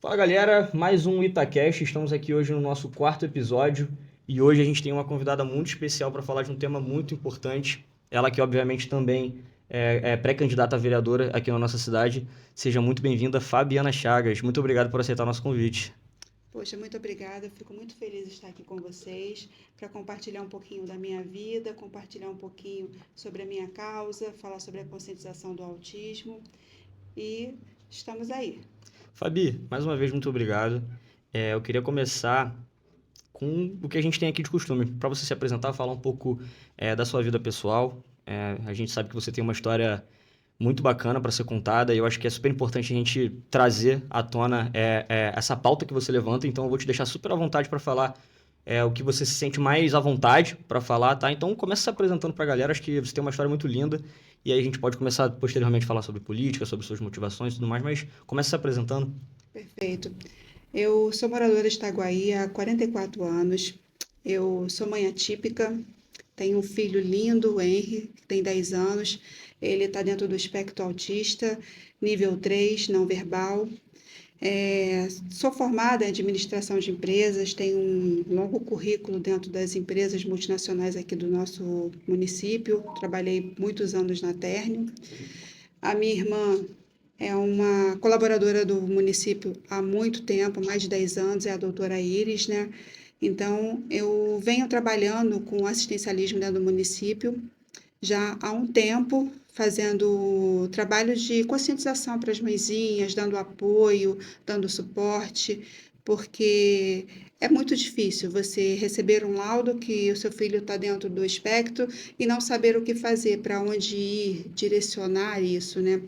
Fala galera, mais um Itacast. Estamos aqui hoje no nosso quarto episódio e hoje a gente tem uma convidada muito especial para falar de um tema muito importante. Ela que obviamente também é pré-candidata a vereadora aqui na nossa cidade. Seja muito bem-vinda, Fabiana Chagas. Muito obrigado por aceitar nosso convite. Poxa, muito obrigada. Fico muito feliz de estar aqui com vocês para compartilhar um pouquinho da minha vida, compartilhar um pouquinho sobre a minha causa, falar sobre a conscientização do autismo e estamos aí. Fabi, mais uma vez muito obrigado. Eu queria começar com o que a gente tem aqui de costume, para você se apresentar, falar um pouco da sua vida pessoal. A gente sabe que você tem uma história muito bacana para ser contada e eu acho que é super importante a gente trazer à tona essa pauta que você levanta, então eu vou te deixar super à vontade para falar o que você se sente mais à vontade para falar, tá? Então começa se apresentando para a galera, acho que você tem uma história muito linda e aí a gente pode começar posteriormente a falar sobre política, sobre suas motivações e tudo mais, mas começa se apresentando. Perfeito. Eu sou moradora de Itaguaí há 44 anos. Eu sou mãe atípica, tenho um filho lindo, o Henry, que tem 10 anos. Ele está dentro do espectro autista, nível 3, não verbal. Sou formada em administração de empresas, tenho um longo currículo dentro das empresas multinacionais aqui do nosso município. Trabalhei muitos anos na Térnio. A minha irmã é uma colaboradora do município há muito tempo, mais de 10 anos, é a doutora Iris, né? Então, eu venho trabalhando com assistencialismo dentro do município já há um tempo, fazendo trabalhos de conscientização para as mãezinhas, dando apoio, dando suporte, porque é muito difícil você receber um laudo que o seu filho está dentro do espectro e não saber o que fazer, para onde ir, direcionar isso, né?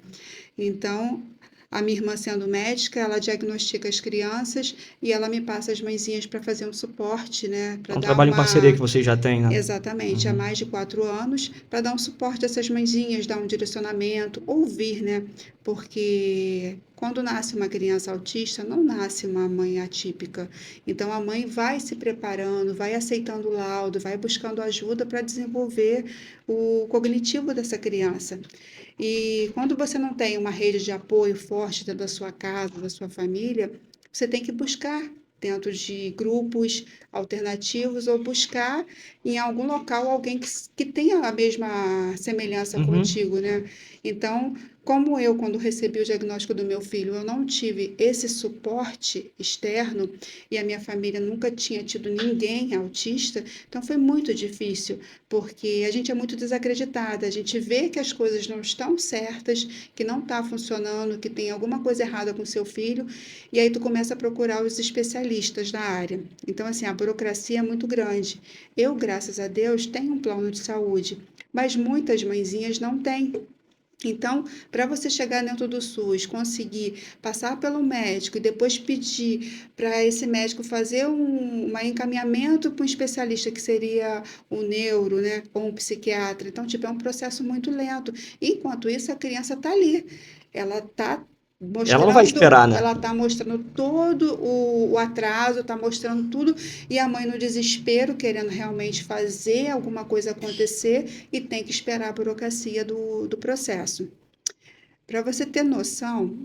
Então, a minha irmã sendo médica, ela diagnostica as crianças e ela me passa as mãezinhas para fazer um suporte, né? É Para um dar trabalho em parceria que uma. vocês já têm, né? Exatamente, há Uhum. mais de 4 anos, para dar um suporte a essas mãezinhas, dar um direcionamento, ouvir, né? Porque quando nasce uma criança autista, não nasce uma mãe atípica. Então a mãe vai se preparando, vai aceitando o laudo, vai buscando ajuda para desenvolver o cognitivo dessa criança. E quando você não tem uma rede de apoio forte dentro da sua casa, da sua família, você tem que buscar dentro de grupos alternativos ou buscar em algum local alguém que tenha a mesma semelhança Uhum. contigo, né? Então, como eu, quando recebi o diagnóstico do meu filho, eu não tive esse suporte externo e a minha família nunca tinha tido ninguém autista, então foi muito difícil, porque a gente é muito desacreditada, a gente vê que as coisas não estão certas, que não está funcionando, que tem alguma coisa errada com seu filho, e aí tu começa a procurar os especialistas da área. Então, assim, a burocracia é muito grande. Eu, graças a Deus, tenho um plano de saúde, mas muitas mãezinhas não têm. Então, para você chegar dentro do SUS, conseguir passar pelo médico e depois pedir para esse médico fazer um encaminhamento para um especialista que seria um neuro, né, ou um psiquiatra. Então, tipo, é um processo muito lento. Enquanto isso, a criança está ali. Ela está Ela não vai mostrando, esperar, né? ela está mostrando todo o atraso, está mostrando tudo, e a mãe no desespero, querendo realmente fazer alguma coisa acontecer, e tem que esperar a burocracia do processo. Para você ter noção,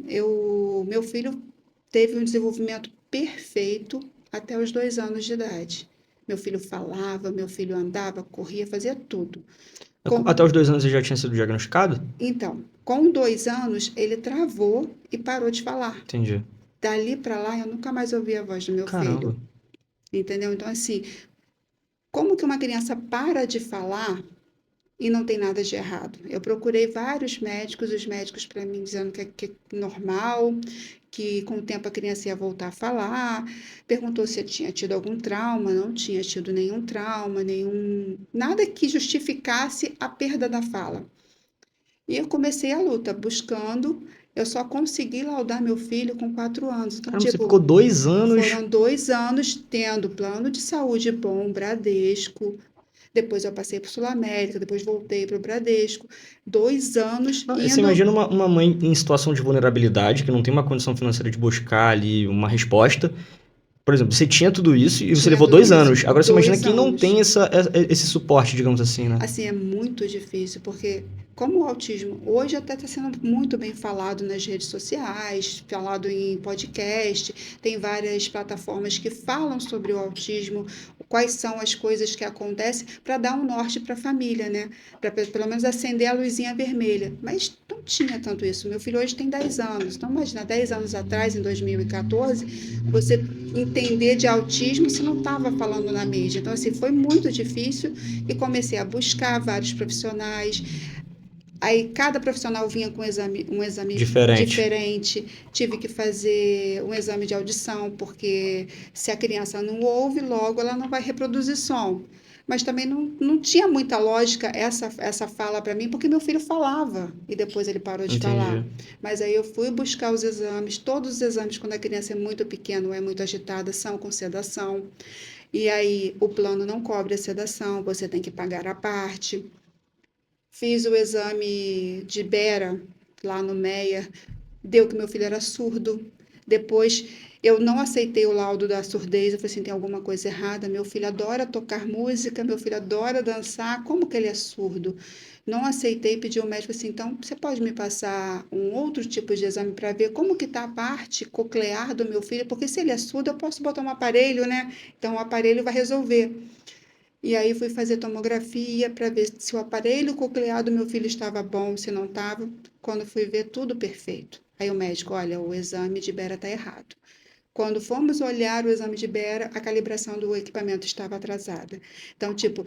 meu filho teve um desenvolvimento perfeito até os 2 anos de idade. Meu filho falava, meu filho andava, corria, fazia tudo. Até Com, os 2 anos ele já tinha sido diagnosticado? então, com 2 anos, ele travou e parou de falar. Entendi. Dali para lá, eu nunca mais ouvi a voz do meu Caramba. filho, entendeu? Então, assim, como que uma criança para de falar e não tem nada de errado? Eu procurei vários médicos, os médicos para mim dizendo que é normal, que com o tempo a criança ia voltar a falar. Perguntou se eu tinha tido algum trauma, não tinha tido nenhum trauma, nada que justificasse a perda da fala. E eu comecei a luta, buscando. Eu só consegui laudar meu filho com 4 anos. Então, Caramba, você ficou tipo, 2 anos. foram 2 anos tendo plano de saúde bom, Bradesco. Depois eu passei para o Sul América, depois voltei para o Bradesco. 2 anos Não, você indo. imagina uma mãe em situação de vulnerabilidade, que não tem uma condição financeira de buscar ali uma resposta. Por exemplo, você tinha tudo isso e você Tinha levou tudo dois isso. anos. Agora você imagina Dois quem não anos. tem esse suporte, digamos assim, né? Assim, é muito difícil, porque como o autismo hoje até está sendo muito bem falado nas redes sociais, falado em podcast, tem várias plataformas que falam sobre o autismo, quais são as coisas que acontecem, para dar um norte para a família, né? Para pelo menos acender a luzinha vermelha. Mas não tinha tanto isso. Meu filho hoje tem 10 anos. Então, imagina, 10 anos atrás, em 2014, você entender de autismo se não estava falando na mídia. Então, assim, foi muito difícil e comecei a buscar vários profissionais. Aí cada profissional vinha com um exame Diferente. diferente, tive que fazer um exame de audição, porque se a criança não ouve, logo ela não vai reproduzir som. Mas também não tinha muita lógica essa fala para mim, porque meu filho falava e depois ele parou de falar. Entendi. Mas aí eu fui buscar os exames, todos os exames, quando a criança é muito pequena ou é muito agitada, são com sedação. E aí o plano não cobre a sedação, você tem que pagar a parte. Fiz o exame de Bera lá no Meia, deu que meu filho era surdo. Depois eu não aceitei o laudo da surdez, eu falei assim, tem alguma coisa errada. Meu filho adora tocar música, meu filho adora dançar, como que ele é surdo? Não aceitei, pedi ao médico assim, então você pode me passar um outro tipo de exame para ver como que está a parte coclear do meu filho, porque se ele é surdo eu posso botar um aparelho, né? Então o aparelho vai resolver. E aí fui fazer tomografia para ver se o aparelho coclear do meu filho estava bom, se não estava. Quando fui ver, tudo perfeito. Aí o médico, olha, o exame de Bera está errado. Quando fomos olhar o exame de Bera, a calibração do equipamento estava atrasada. Então, tipo,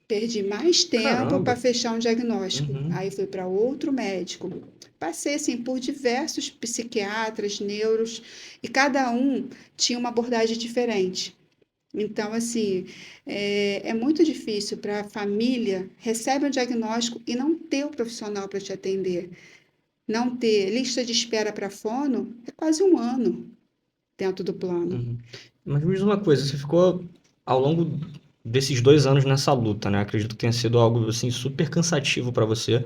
perdi mais tempo para Caramba. fechar um diagnóstico. Uhum. Aí fui para outro médico. Passei assim por diversos psiquiatras, neuros, e cada um tinha uma abordagem diferente. Então, assim, é muito difícil para a família recebe o diagnóstico e não ter o profissional para te atender. Não ter lista de espera para fono é quase um ano dentro do plano. Uhum. Mas me diz uma coisa, você ficou ao longo desses 2 anos nessa luta, né? Acredito que tenha sido algo assim super cansativo para você.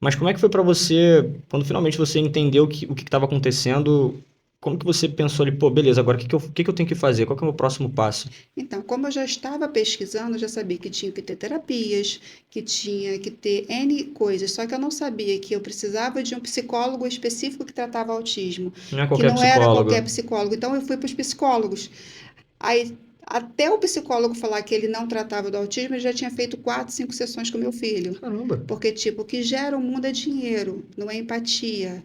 Mas como é que foi para você quando finalmente você entendeu o que estava acontecendo? Como que você pensou ali, pô, beleza, agora o que que eu tenho que fazer? Qual que é o meu próximo passo? Então, como eu já estava pesquisando, eu já sabia que tinha que ter terapias, que tinha que ter N coisas, só que eu não sabia que eu precisava de um psicólogo específico que tratava autismo, Não é que qualquer não era qualquer psicólogo. psicólogo. Então, eu fui para os psicólogos. Aí, até o psicólogo falar que ele não tratava do autismo, ele já tinha feito 4, 5 sessões com meu filho. Caramba. Porque, tipo, o que gera o mundo é dinheiro, não é empatia.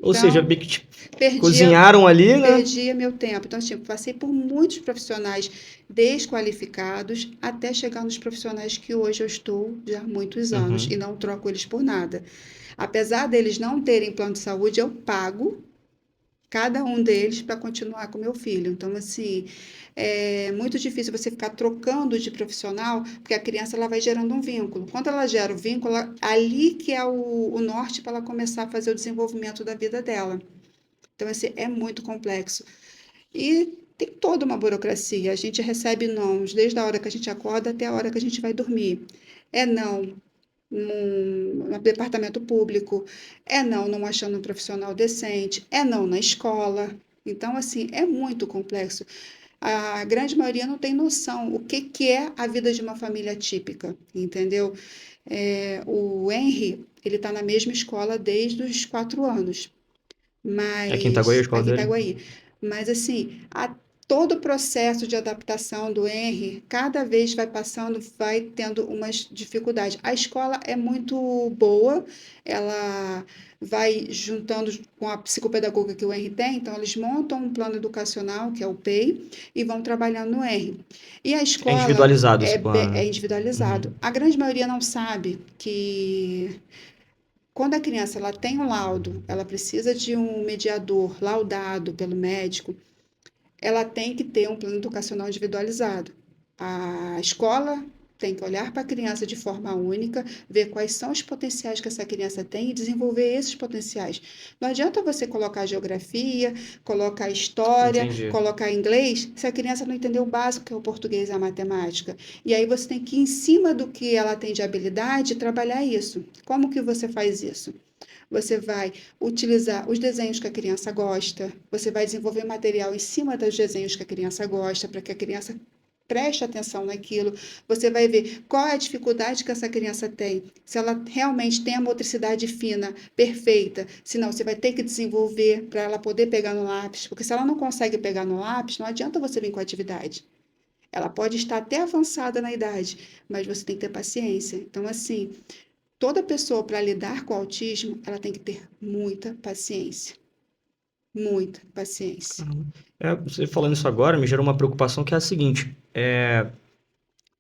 Ou seja, Então, meio que perdia, cozinharam ali, né? perdia meu tempo. Então, tipo, passei por muitos profissionais desqualificados até chegar nos profissionais que hoje eu estou já há muitos anos e Uhum. não troco eles por nada. Apesar deles não terem plano de saúde, eu pago cada um deles para continuar com meu filho. Então, assim, é muito difícil você ficar trocando de profissional, porque a criança ela vai gerando um vínculo. Quando ela gera o vínculo, ali que é o norte para ela começar a fazer o desenvolvimento da vida dela. Então, assim, é muito complexo. E tem toda uma burocracia. A gente recebe nãos desde a hora que a gente acorda até a hora que a gente vai dormir. É não no departamento público, é não achando um profissional decente, é não na escola. Então, assim, é muito complexo. A grande maioria não tem noção o que, que é a vida de uma família típica, entendeu? O Henry, ele está na mesma escola desde os 4 anos, Aqui em Itaguaí, a mas escola aqui em dele. Itaguaí. Mas assim, todo o processo de adaptação do Henry, cada vez vai passando, vai tendo umas dificuldades. A escola é muito boa, ela vai juntando com a psicopedagoga que o Henry tem, então eles montam um plano educacional, que é o PEI, e vão trabalhando no Henry. E a É escola individualizado esse é plano, né? individualizado. Uhum. A grande maioria não sabe que quando a criança ela tem um laudo, ela precisa de um mediador laudado pelo médico, ela tem que ter um plano educacional individualizado. A escola tem que olhar para a criança de forma única, ver quais são os potenciais que essa criança tem e desenvolver esses potenciais. Não adianta você colocar geografia, colocar história, Entendi. colocar inglês, se a criança não entender o básico, que é o português e a matemática. E aí você tem que, em cima do que ela tem de habilidade, trabalhar isso. Como que você faz isso? Você vai utilizar os desenhos que a criança gosta, você vai desenvolver material em cima dos desenhos que a criança gosta, para que a criança preste atenção naquilo, você vai ver qual é a dificuldade que essa criança tem, se ela realmente tem a motricidade fina, perfeita, senão você vai ter que desenvolver para ela poder pegar no lápis, porque se ela não consegue pegar no lápis, não adianta você vir com a atividade. Ela pode estar até avançada na idade, mas você tem que ter paciência. Então, assim, toda pessoa para lidar com o autismo, ela tem que ter muita paciência. Muita paciência. Caramba. Você falando isso agora me gerou uma preocupação que é a seguinte: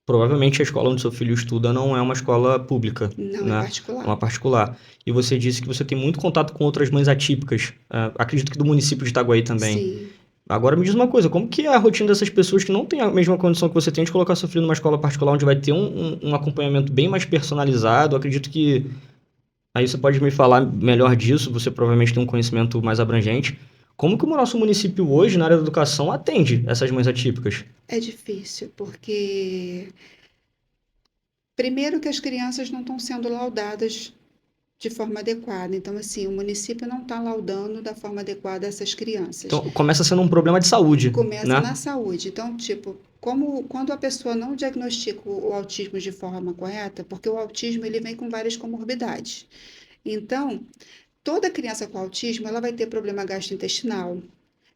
provavelmente a escola onde seu filho estuda não é uma escola pública, Não é né? É particular. uma particular. E você disse que você tem muito contato com outras mães atípicas. Acredito que do município de Itaguaí também. Sim. Agora me diz uma coisa, como que é a rotina dessas pessoas que não têm a mesma condição que você tem de colocar seu filho numa escola particular onde vai ter um acompanhamento bem mais personalizado? Acredito que aí você pode me falar melhor disso, você provavelmente tem um conhecimento mais abrangente. Como que o nosso município hoje, na área da educação, atende essas mães atípicas? É difícil, porque primeiro que as crianças não estão sendo laudadas de forma adequada. Então, assim, o município não está laudando da forma adequada essas crianças. Então, começa sendo um problema de saúde, Começa né? na saúde. Então, tipo, como quando a pessoa não diagnostica o autismo de forma correta, porque o autismo ele vem com várias comorbidades. Então, toda criança com autismo, ela vai ter problema gastrointestinal,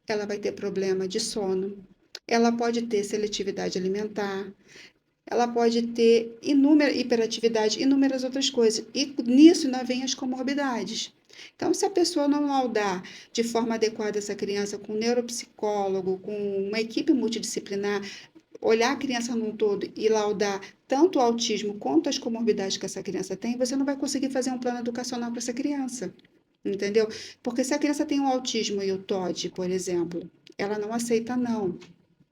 ela vai ter problema de sono, ela pode ter seletividade alimentar, ela pode ter inúmera hiperatividade, inúmeras outras coisas. E nisso ainda vem as comorbidades. Então, se a pessoa não laudar de forma adequada essa criança com um neuropsicólogo, com uma equipe multidisciplinar, olhar a criança num todo e laudar tanto o autismo quanto as comorbidades que essa criança tem, você não vai conseguir fazer um plano educacional para essa criança. Entendeu? Porque se a criança tem o autismo e o TOD, por exemplo, ela não aceita não.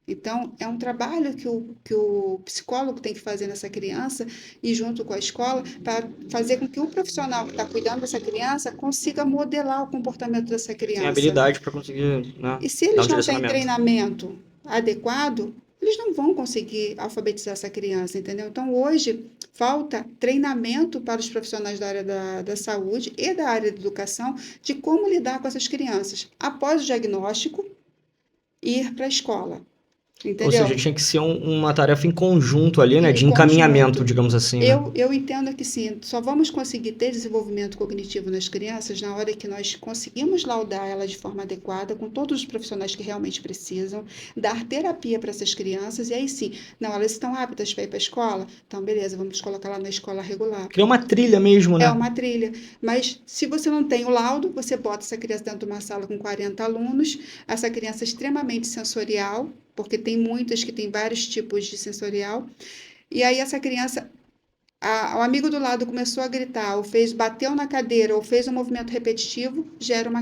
Então, é um trabalho que o psicólogo tem que fazer nessa criança e junto com a escola para fazer com que o profissional que está cuidando dessa criança consiga modelar o comportamento dessa Tem criança. habilidade para conseguir, né, E se dar eles um não têm direcionamento. treinamento adequado, eles não vão conseguir alfabetizar essa criança, entendeu? Então, hoje, falta treinamento para os profissionais da área da saúde e da área da educação de como lidar com essas crianças. Após o diagnóstico, ir para a escola, Ou seja, entendeu? tinha que ser uma tarefa em conjunto ali, né, Em de encaminhamento, conjunto. digamos assim, né? Eu entendo que sim, só vamos conseguir ter desenvolvimento cognitivo nas crianças na hora que nós conseguimos laudar ela de forma adequada, com todos os profissionais que realmente precisam, dar terapia para essas crianças, e aí sim, não, elas estão aptas para ir para a escola? Então, beleza, vamos colocar lá na escola regular. Criar uma trilha mesmo, É né? uma trilha, mas se você não tem o laudo, você bota essa criança dentro de uma sala com 40 alunos, essa criança é extremamente sensorial, porque tem muitas que têm vários tipos de sensorial, e aí essa criança o amigo do lado começou a gritar, ou bateu na cadeira, ou fez um movimento repetitivo,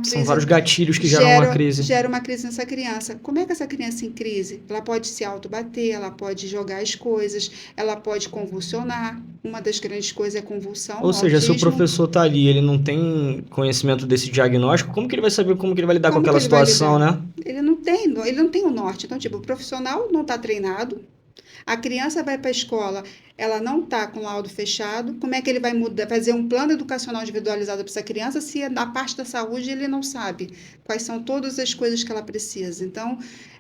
São vários gatilhos que geram uma crise. gera uma crise nessa criança. Como é que essa criança em crise? Ela pode se autobater, ela pode jogar as coisas, ela pode convulsionar. Uma das grandes coisas é convulsão Ou no seja, se o autismo. professor tá ali, ele não tem conhecimento desse diagnóstico, como que ele vai saber como que ele vai lidar com Como que aquela ele vai situação, lidar? né? Ele não tem o norte. Então, tipo, o profissional não está treinado, a criança vai para a escola, ela não está com o laudo fechado. Como é que ele vai mudar, fazer um plano educacional individualizado para essa criança se na parte da saúde ele não sabe quais são todas as coisas que ela precisa? Então,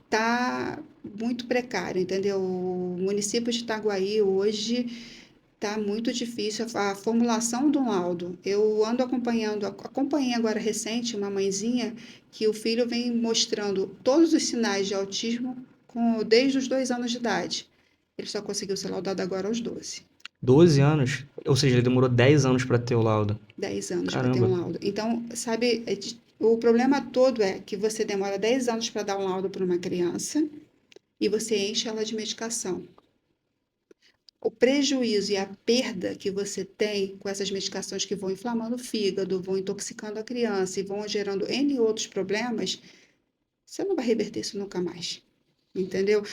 tá muito precário, entendeu? O município de Itaguaí hoje tá muito difícil a formulação de um laudo. Eu ando acompanhei agora recente uma mãezinha que o filho vem mostrando todos os sinais de autismo desde os 2 anos de idade. Ele só conseguiu ser laudado agora aos 12. 12 anos. Ou seja, ele demorou 10 anos para ter o laudo. 10 anos para ter Caramba. um laudo. Então, sabe, o problema todo é que você demora 10 anos para dar um laudo para uma criança e você enche ela de medicação. O prejuízo e a perda que você tem com essas medicações que vão inflamando o fígado, vão intoxicando a criança e vão gerando N outros problemas, você não vai reverter isso nunca mais. Entendeu?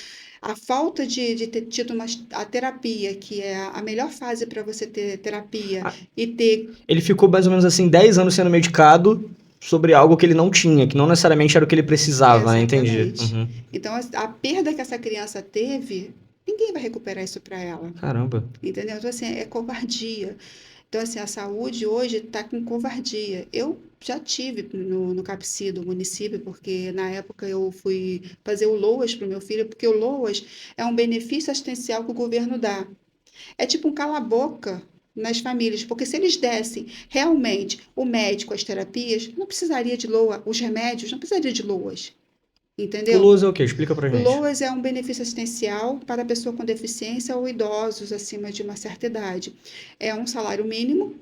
A falta de ter tido a terapia, que é a melhor fase para você ter terapia Ah, e ter. ele ficou mais ou menos assim 10 anos sendo medicado sobre algo que ele não tinha, que não necessariamente era o que ele precisava, né? Entendi. Exatamente. Uhum. Então, a perda que essa criança teve, ninguém vai recuperar isso para ela. Caramba. Entendeu? Então, assim, é covardia. Então, assim, a saúde hoje está com covardia. Eu já tive no CAPCI do município, porque na época eu fui fazer o LOAS para o meu filho, porque o LOAS é um benefício assistencial que o governo dá. É tipo um cala-boca nas famílias, porque se eles dessem realmente o médico, as terapias, não precisaria de LOA, os remédios, não precisaria de LOAS, O entendeu? LOAS é o quê? Explica pra O gente. LOAS é um benefício assistencial para pessoa com deficiência ou idosos acima de uma certa idade. É um salário mínimo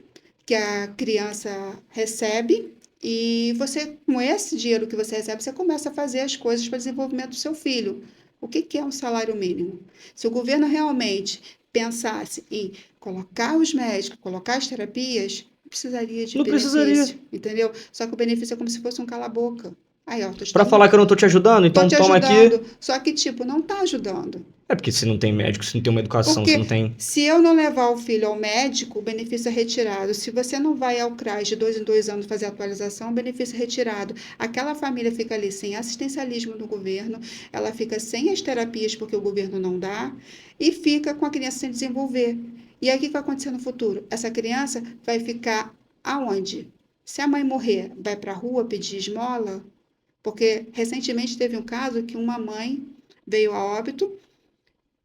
que a criança recebe e você, com esse dinheiro que você recebe, você começa a fazer as coisas para o desenvolvimento do seu filho. O que que é um salário mínimo? Se o governo realmente pensasse em colocar os médicos, colocar as terapias, não precisaria de Não precisaria. benefício, entendeu? Só que o benefício é como se fosse um cala-boca. Aí, ó, tô te Pra dando, falar que eu não tô te ajudando, tô então te toma aqui. ajudando, só que, tipo, não tá ajudando. É porque se não tem médico, se não tem uma educação, se não Porque tem. se eu não levar o filho ao médico, o benefício é retirado. Se você não vai ao CRAS de 2 em 2 anos fazer atualização, o benefício é retirado. Aquela família fica ali sem assistencialismo do governo, ela fica sem as terapias porque o governo não dá, e fica com a criança sem desenvolver. E aí o que vai acontecer no futuro? Essa criança vai ficar aonde? Se a mãe morrer, vai para a rua pedir esmola? Porque recentemente teve um caso que uma mãe veio a óbito,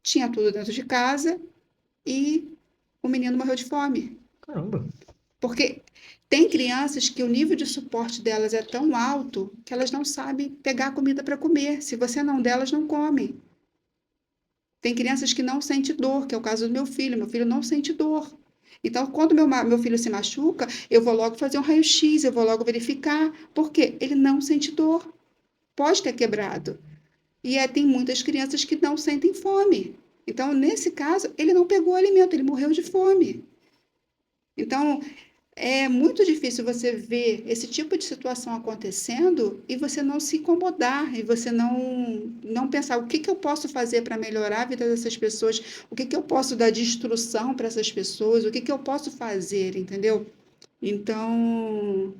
tinha tudo dentro de casa e o menino morreu de fome. Caramba. Porque tem crianças que o nível de suporte delas é tão alto que elas não sabem pegar comida para comer. Se você não der, elas não comem. Tem crianças que não sentem dor, que é o caso do meu filho. Meu filho não sente dor. Então, quando meu filho se machuca, eu vou logo fazer um raio-x, eu vou logo verificar. Por quê? Ele não sente dor. Pode ter quebrado. E tem muitas crianças que não sentem fome. Então, nesse caso, ele não pegou alimento, ele morreu de fome. Então, é muito difícil você ver esse tipo de situação acontecendo e você não se incomodar, e você não pensar o que que eu posso fazer para melhorar a vida dessas pessoas, o que que eu posso dar de instrução para essas pessoas, o que que eu posso fazer, entendeu? Então,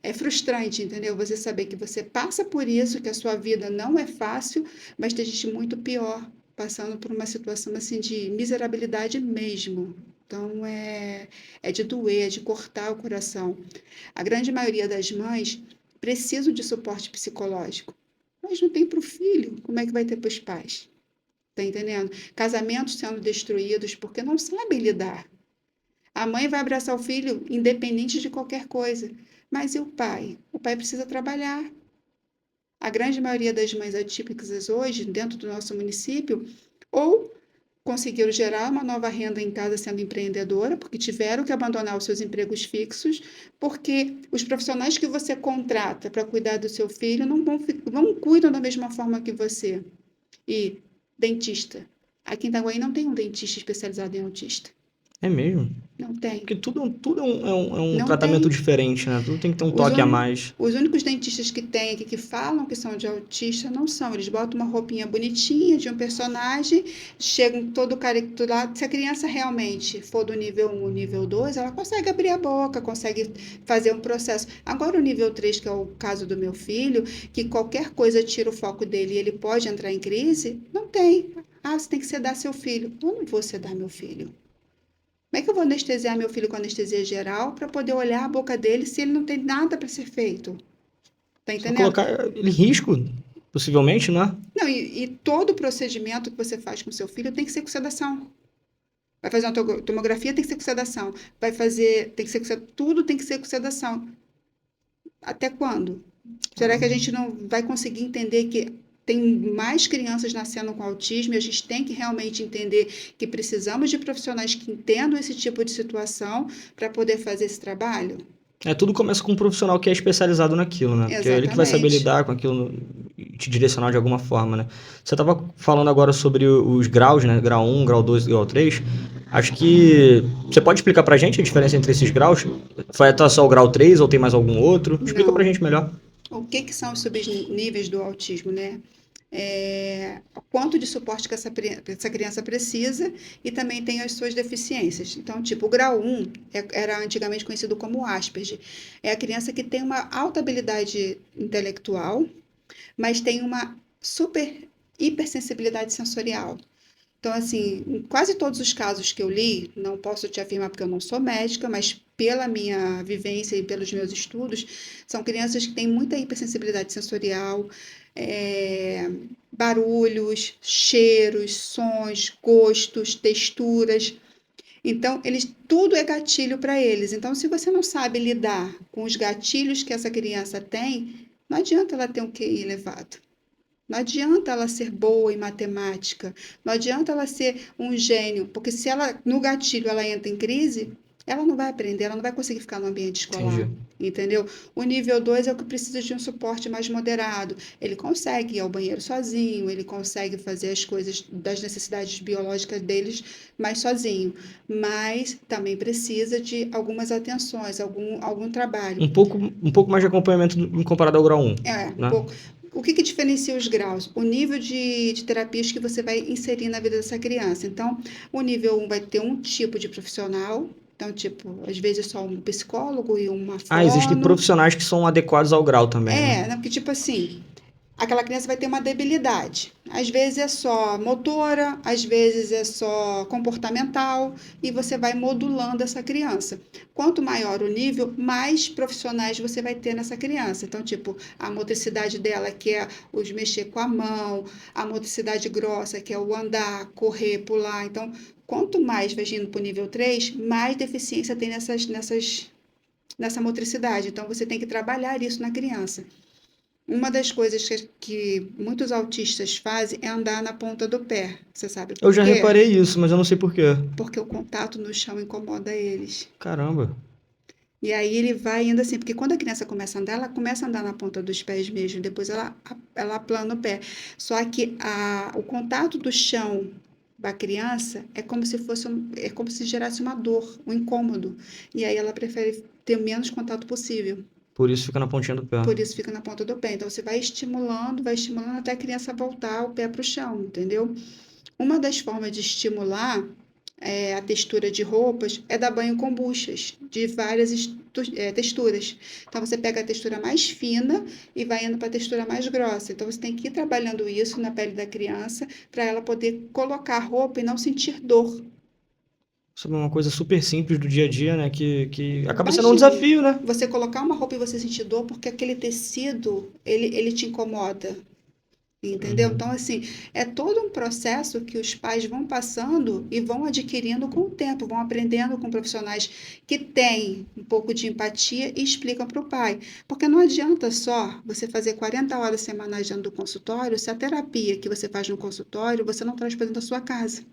é frustrante, entendeu? Você saber que você passa por isso, que a sua vida não é fácil, mas tem gente muito pior, passando por uma situação assim de miserabilidade mesmo. Então é de doer, é de cortar o coração. A grande maioria das mães precisam de suporte psicológico, mas não tem para o filho. Como é que vai ter para os pais? Tá entendendo? Casamentos sendo destruídos porque não sabem lidar. A mãe vai abraçar o filho independente de qualquer coisa. Mas e o pai? O pai precisa trabalhar. A grande maioria das mães atípicas hoje, dentro do nosso município, ou conseguiram gerar uma nova renda em casa sendo empreendedora, porque tiveram que abandonar os seus empregos fixos, porque os profissionais que você contrata para cuidar do seu filho não cuidam da mesma forma que você. E dentista. Aqui em Itaguaí não tem um dentista especializado em autista. É mesmo? Não tem. Porque tudo é um Não tratamento tem. diferente, né? Tudo tem que ter um Os, toque a uni- mais. os únicos dentistas que tem aqui que falam que são de autista não são. Eles botam uma roupinha bonitinha de um personagem, chegam todo caricaturado. Se a criança realmente for do nível 1, nível 2, ela consegue abrir a boca, consegue fazer um processo. Agora, o nível 3, que é o caso do meu filho, que qualquer coisa tira o foco dele e ele pode entrar em crise, não tem. Ah, você tem que sedar seu filho. Eu não vou sedar meu filho. Como é que eu vou anestesiar meu filho com anestesia geral para poder olhar a boca dele se ele não tem nada para ser feito? Tá Só entendendo? colocar ele em risco, possivelmente, né? Não, e todo procedimento que você faz com seu filho tem que ser com sedação. Vai fazer uma tomografia, tem que ser com sedação. Vai fazer, tem que ser com sedação. Tudo tem que ser com sedação. Até quando? Será que a Caramba. gente não vai conseguir entender que tem mais crianças nascendo com autismo e a gente tem que realmente entender que precisamos de profissionais que entendam esse tipo de situação para poder fazer esse trabalho? Tudo começa com um profissional que é especializado naquilo, né? Porque é ele que vai saber Exatamente. lidar com aquilo e te direcionar de alguma forma, né? Você estava falando agora sobre os graus, né? Grau 1, grau 2 e grau 3. Acho que você pode explicar pra gente a diferença entre esses graus? Vai estar só o grau 3 ou tem mais algum outro? Explica pra Não. gente melhor. O que que são os subníveis do autismo, né? Quanto de suporte que essa criança precisa e também tem as suas deficiências. Então, tipo, o grau 1 era antigamente conhecido como Asperger. É a criança que tem uma alta habilidade intelectual, mas tem uma super hipersensibilidade sensorial. Então, assim, em quase todos os casos que eu li, não posso te afirmar porque eu não sou médica, mas pela minha vivência e pelos meus estudos, são crianças que têm muita hipersensibilidade sensorial, é, barulhos, cheiros, sons, gostos, texturas. Então, eles, tudo é gatilho para eles. Então, se você não sabe lidar com os gatilhos que essa criança tem, não adianta ela ter um QI elevado. Não adianta ela ser boa em matemática, não adianta ela ser um gênio, porque se ela no gatilho ela entra em crise, ela não vai aprender, ela não vai conseguir ficar no ambiente escolar, Entendi. entendeu? O nível 2 é o que precisa de um suporte mais moderado. Ele consegue ir ao banheiro sozinho, ele consegue fazer as coisas das necessidades biológicas deles mais sozinho, mas também precisa de algumas atenções, algum trabalho. Um pouco mais de acompanhamento comparado ao grau 1, É, né? o que que diferencia os graus? O nível de terapias que você vai inserir na vida dessa criança. Então, o nível 1 vai ter um tipo de profissional. Então, tipo, às vezes só um psicólogo e uma Existem fono. profissionais que são adequados ao grau também, né? É, né? Porque, tipo assim, aquela criança vai ter uma debilidade. Às vezes é só motora, às vezes é só comportamental, e você vai modulando essa criança. Quanto maior o nível, mais profissionais você vai ter nessa criança. Então, tipo, a motricidade dela, que é os mexer com a mão, a motricidade grossa, que é o andar, correr, pular. Então, quanto mais vai indo para o nível 3, mais deficiência tem nessa motricidade. Então, você tem que trabalhar isso na criança. Uma das coisas que muitos autistas fazem é andar na ponta do pé. Você sabe Eu por já quê? reparei isso, mas eu não sei por quê. Porque o contato no chão incomoda eles. Caramba. E aí ele vai indo assim, porque quando a criança começa a andar, ela começa a andar na ponta dos pés mesmo, depois ela aplana o pé. Só que o contato do chão da criança é como se fosse é como se gerasse uma dor, um incômodo. E aí ela prefere ter o menos contato possível. Por isso fica na pontinha do pé. Por isso fica na ponta do pé. Então você vai estimulando até a criança voltar o pé para o chão, entendeu? Uma das formas de estimular a textura de roupas é dar banho com buchas de várias texturas. Então você pega a textura mais fina e vai indo para a textura mais grossa. Então você tem que ir trabalhando isso na pele da criança para ela poder colocar a roupa e não sentir dor. Isso é uma coisa super simples do dia a dia, né? Que acaba sendo um Imagine desafio, né? você colocar uma roupa e você sentir dor porque aquele tecido ele te incomoda. Entendeu? Uhum. Então, assim, é todo um processo que os pais vão passando e vão adquirindo com o tempo, vão aprendendo com profissionais que têm um pouco de empatia e explicam para o pai. Porque não adianta só você fazer 40 horas semanais dentro do consultório se a terapia que você faz no consultório você não traz para dentro da sua casa.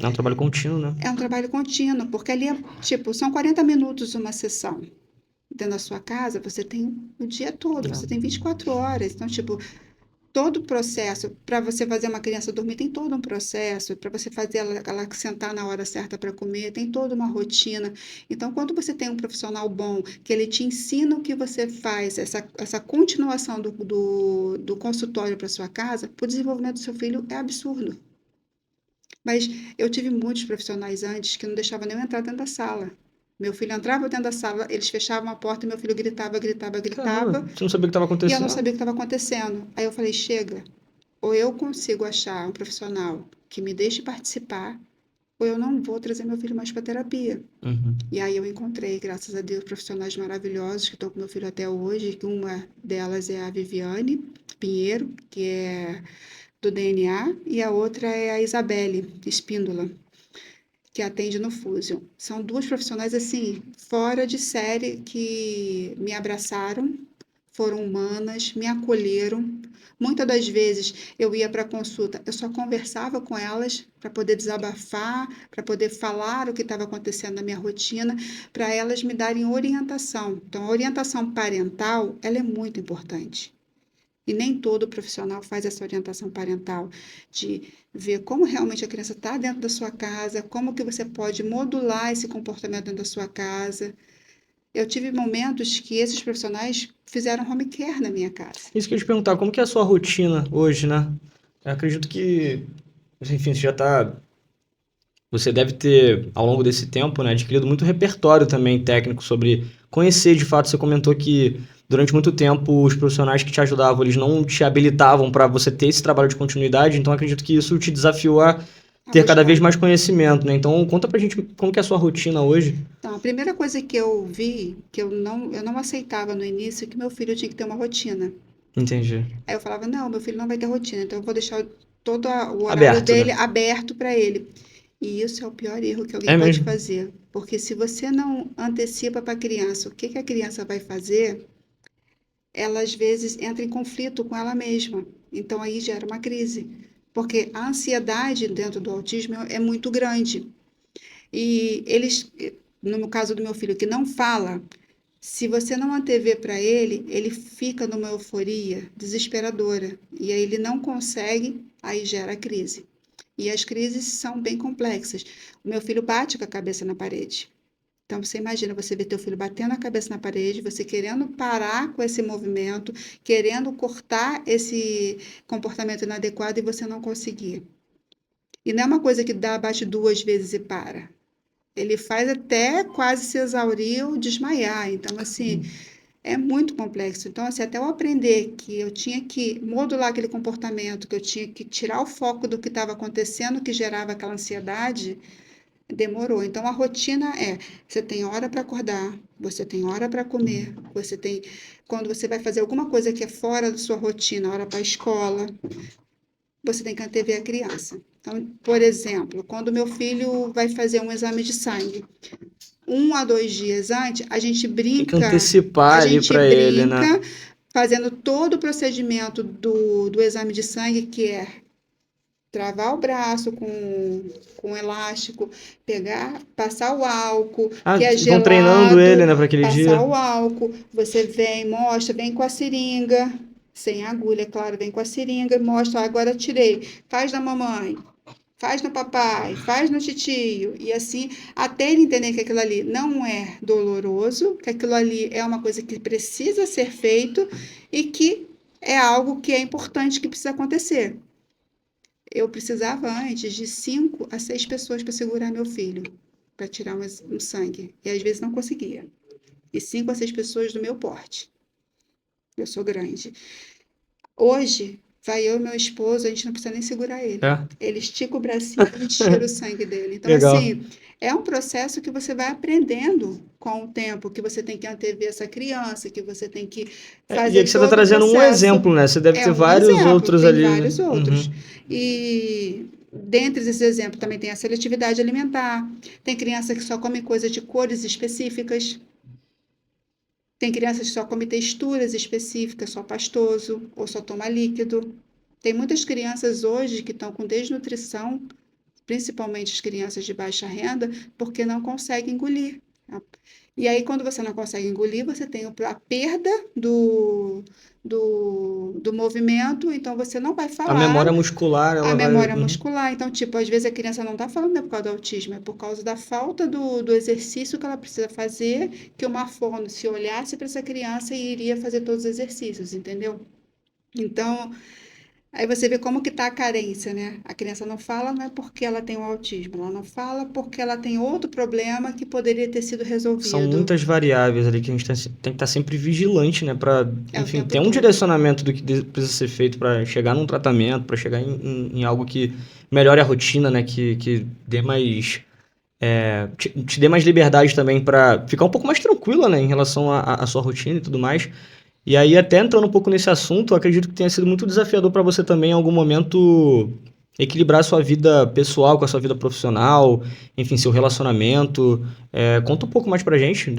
É um trabalho contínuo, né? É um trabalho contínuo, porque ali, tipo, são 40 minutos uma sessão. Dentro da sua casa, você tem o dia todo, você tem 24 horas. Então, tipo, todo o processo, para você fazer uma criança dormir, tem todo um processo, para você fazer ela sentar na hora certa para comer, tem toda uma rotina. Então, quando você tem um profissional bom, que ele te ensina o que você faz, essa continuação do consultório para sua casa, o desenvolvimento do seu filho é absurdo. Mas eu tive muitos profissionais antes que não deixavam nem eu entrar dentro da sala. Meu filho entrava dentro da sala, eles fechavam a porta e meu filho gritava, gritava, Caramba, gritava, você não sabia o que estava e eu não acontecendo? sabia o que estava acontecendo. Aí eu falei: chega, ou eu consigo achar um profissional que me deixe participar, ou eu não vou trazer meu filho mais para terapia. Uhum. E aí eu encontrei, graças a Deus, profissionais maravilhosos que estão com meu filho até hoje, que uma delas é a Viviane Pinheiro, que é do DNA, e a outra é a Isabelle Espíndola, que atende no Fusion. São duas profissionais, assim, fora de série, que me abraçaram, foram humanas, me acolheram. Muitas das vezes eu ia para a consulta, eu só conversava com elas para poder desabafar, para poder falar o que estava acontecendo na minha rotina, para elas me darem orientação. Então, a orientação parental, ela é muito importante. E nem todo profissional faz essa orientação parental, de ver como realmente a criança está dentro da sua casa, como que você pode modular esse comportamento dentro da sua casa. Eu tive momentos que esses profissionais fizeram home care na minha casa. Isso que eu ia te perguntar, como que é a sua rotina hoje, né? Eu acredito que, enfim, você deve ter, ao longo desse tempo, né, adquirido muito repertório também técnico sobre conhecer, de fato, você comentou que durante muito tempo os profissionais que te ajudavam, eles não te habilitavam para você ter esse trabalho de continuidade, então acredito que isso te desafiou a a ter cada vez buscar. mais conhecimento, né? Então, conta pra gente como que é a sua rotina hoje. Então, a primeira coisa que eu vi, que eu não aceitava no início, é que meu filho tinha que ter uma rotina. Entendi. Aí eu falava, não, meu filho não vai ter rotina, então eu vou deixar o horário Aberto, dele né? aberto para ele. E isso é o pior erro que alguém É pode mesmo. fazer. Porque se você não antecipa para a criança o que que a criança vai fazer, ela às vezes entra em conflito com ela mesma. Então aí gera uma crise. Porque a ansiedade dentro do autismo é muito grande. E eles, no caso do meu filho que não fala, se você não antever para ele, ele fica numa euforia desesperadora. E aí ele não consegue, aí gera crise. E as crises são bem complexas. O meu filho bate com a cabeça na parede. Então você imagina você ver teu filho batendo a cabeça na parede, você querendo parar com esse movimento, querendo cortar esse comportamento inadequado e você não conseguir. E não é uma coisa que dá, bate duas vezes e para. Ele faz até quase se exaurir ou desmaiar. Então, assim, é muito complexo. Então, assim, até eu aprender que eu tinha que modular aquele comportamento, que eu tinha que tirar o foco do que estava acontecendo, que gerava aquela ansiedade, demorou. Então, a rotina é: você tem hora para acordar, você tem hora para comer, você tem. Quando você vai fazer alguma coisa que é fora da sua rotina, hora para a escola, você tem que antever a criança. Então, por exemplo, quando meu filho vai fazer um exame de sangue, 1 a 2 dias antes, Tem que a antecipar ali gente pra ele, né? brinca fazendo todo o procedimento do exame de sangue, que é travar o braço com elástico, pegar, passar o álcool, Ah, que é vão treinando ele, gelado, né, pra aquele passar dia. o álcool, você vem, mostra, vem com a seringa, sem agulha, é claro, vem com a seringa, mostra, agora tirei, faz na mamãe, faz no papai, faz no titio, e assim, até ele entender que aquilo ali não é doloroso, que aquilo ali é uma coisa que precisa ser feito e que é algo que é importante que precisa acontecer. Eu precisava antes de 5 a 6 pessoas para segurar meu filho, para tirar um sangue, e às vezes não conseguia. E 5 a 6 pessoas do meu porte. Eu sou grande. Hoje, vai eu e meu esposo, a gente não precisa nem segurar ele. É, Ele estica o bracinho e a gente tira o sangue dele. Então, legal. assim, é um processo que você vai aprendendo com o tempo, que você tem que antever essa criança, que você tem que E fazer aqui você tá todo o trazendo um processo. exemplo, né? Você deve É ter um vários exemplo, outros tem ali. vários outros. Uhum. E dentre esses exemplos também tem a seletividade alimentar. Tem criança que só come coisas de cores específicas. Tem crianças que só comem texturas específicas, só pastoso ou só toma líquido. Tem muitas crianças hoje que estão com desnutrição, principalmente as crianças de baixa renda, porque não conseguem engolir. E aí, quando você não consegue engolir, você tem a perda do movimento, então você não vai A falar memória muscular, a ela vai. memória Uhum. muscular. Então, tipo, às vezes a criança não está falando é por causa do autismo, é por causa da falta do exercício que ela precisa fazer, que uma fono, se olhasse para essa criança, iria fazer todos os exercícios, entendeu? Então, aí você vê como que está a carência, né? A criança não fala, não é porque ela tem o autismo, ela não fala porque ela tem outro problema que poderia ter sido São resolvido. muitas variáveis ali que a gente tem que estar sempre vigilante, né? Pra, É o enfim, tempo ter um todo. direcionamento do que precisa ser feito para chegar num tratamento, para chegar em algo que melhore a rotina, né? Que dê mais. Te dê mais liberdade também para ficar um pouco mais tranquila, né? Em relação à sua rotina e tudo mais. E aí, até entrando um pouco nesse assunto, eu acredito que tenha sido muito desafiador para você também, em algum momento, equilibrar sua vida pessoal com a sua vida profissional, enfim, seu relacionamento. Conta um pouco mais pra gente.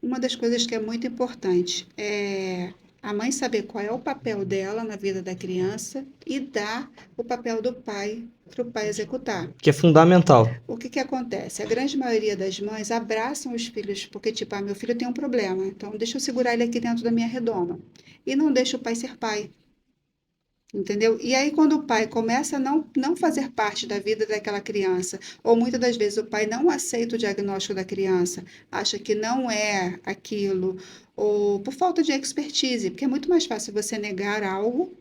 Uma das coisas que é muito importante é a mãe saber qual é o papel dela na vida da criança e dar o papel do pai para o pai executar. Que é fundamental. O que que acontece? A grande maioria das mães abraçam os filhos porque, tipo, meu filho tem um problema, então deixa eu segurar ele aqui dentro da minha redoma. E não deixa o pai ser pai. Entendeu? E aí, quando o pai começa a não fazer parte da vida daquela criança, ou muitas das vezes o pai não aceita o diagnóstico da criança, acha que não é aquilo, ou por falta de expertise, porque é muito mais fácil você negar algo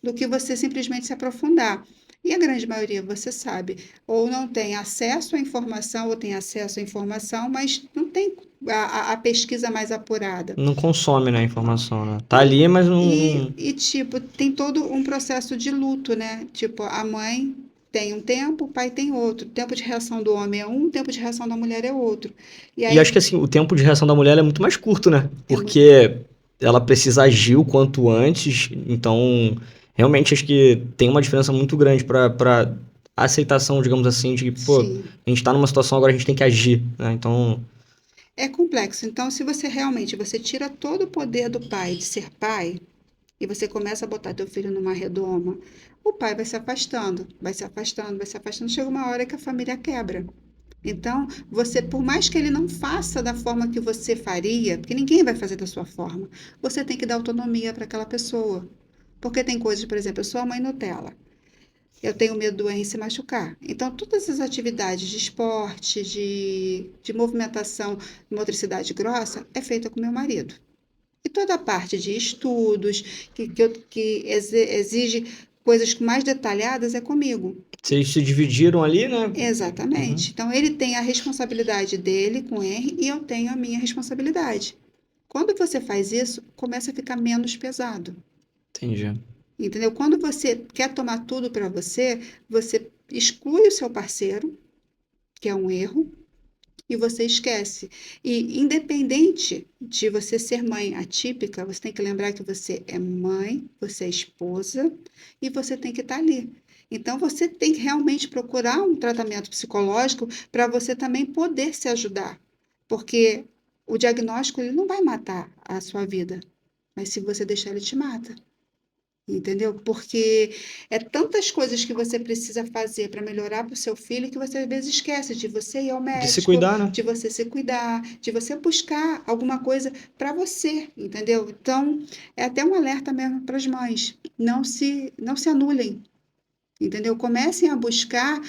do que você simplesmente se aprofundar. E a grande maioria, você sabe, ou não tem acesso à informação, ou tem acesso à informação, mas não tem a pesquisa mais apurada. Não consome, né, a informação, né? Tá E, ali, mas tipo, tem todo um processo de luto, né? Tipo, a mãe tem um tempo, o pai tem outro. O tempo de reação do homem é um, o tempo de reação da mulher é outro. E E acho aí que assim, o tempo de reação da mulher é muito mais curto, né? é muito. Porque ela precisa agir o quanto antes, então realmente acho que tem uma diferença muito grande para aceitação, digamos assim, de que, pô, Sim, a gente tá numa situação agora, a gente tem que agir, né? Então, é complexo. Então, se você realmente você tira todo o poder do pai de ser pai e você começa a botar teu filho numa redoma, o pai vai se afastando, vai se afastando, vai se afastando. Chega uma hora que a família quebra. Então, você, por mais que ele não faça da forma que você faria, porque ninguém vai fazer da sua forma, você tem que dar autonomia para aquela pessoa. Porque tem coisas, por exemplo, eu sou a mãe Nutella. Eu tenho medo do Henry se machucar. Então, todas as atividades de esporte, de movimentação, motricidade grossa, é feita com meu marido. E toda a parte de estudos, que exige coisas mais detalhadas, é comigo. vocês se dividiram ali, né? Uhum, Exatamente. Então, ele tem a responsabilidade dele com R e eu tenho a minha responsabilidade. Quando você faz isso, começa a ficar menos pesado. entendi. Entendeu? Quando você quer tomar tudo para você, você exclui o seu parceiro, que é um erro, e você esquece. E independente de você ser mãe atípica, você tem que lembrar que você é mãe, você é esposa e você tem que estar ali. Então você tem que realmente procurar um tratamento psicológico para você também poder se ajudar, porque o diagnóstico ele não vai matar a sua vida, mas se você deixar ele te mata. Entendeu? Porque é tantas coisas que você precisa fazer para melhorar para o seu filho que você às vezes esquece de você ir ao De se médico, cuidar, né? de você se cuidar, de você buscar alguma coisa para você, entendeu? Então, é até um alerta mesmo para as mães. Não se anulem, entendeu? Comecem a buscar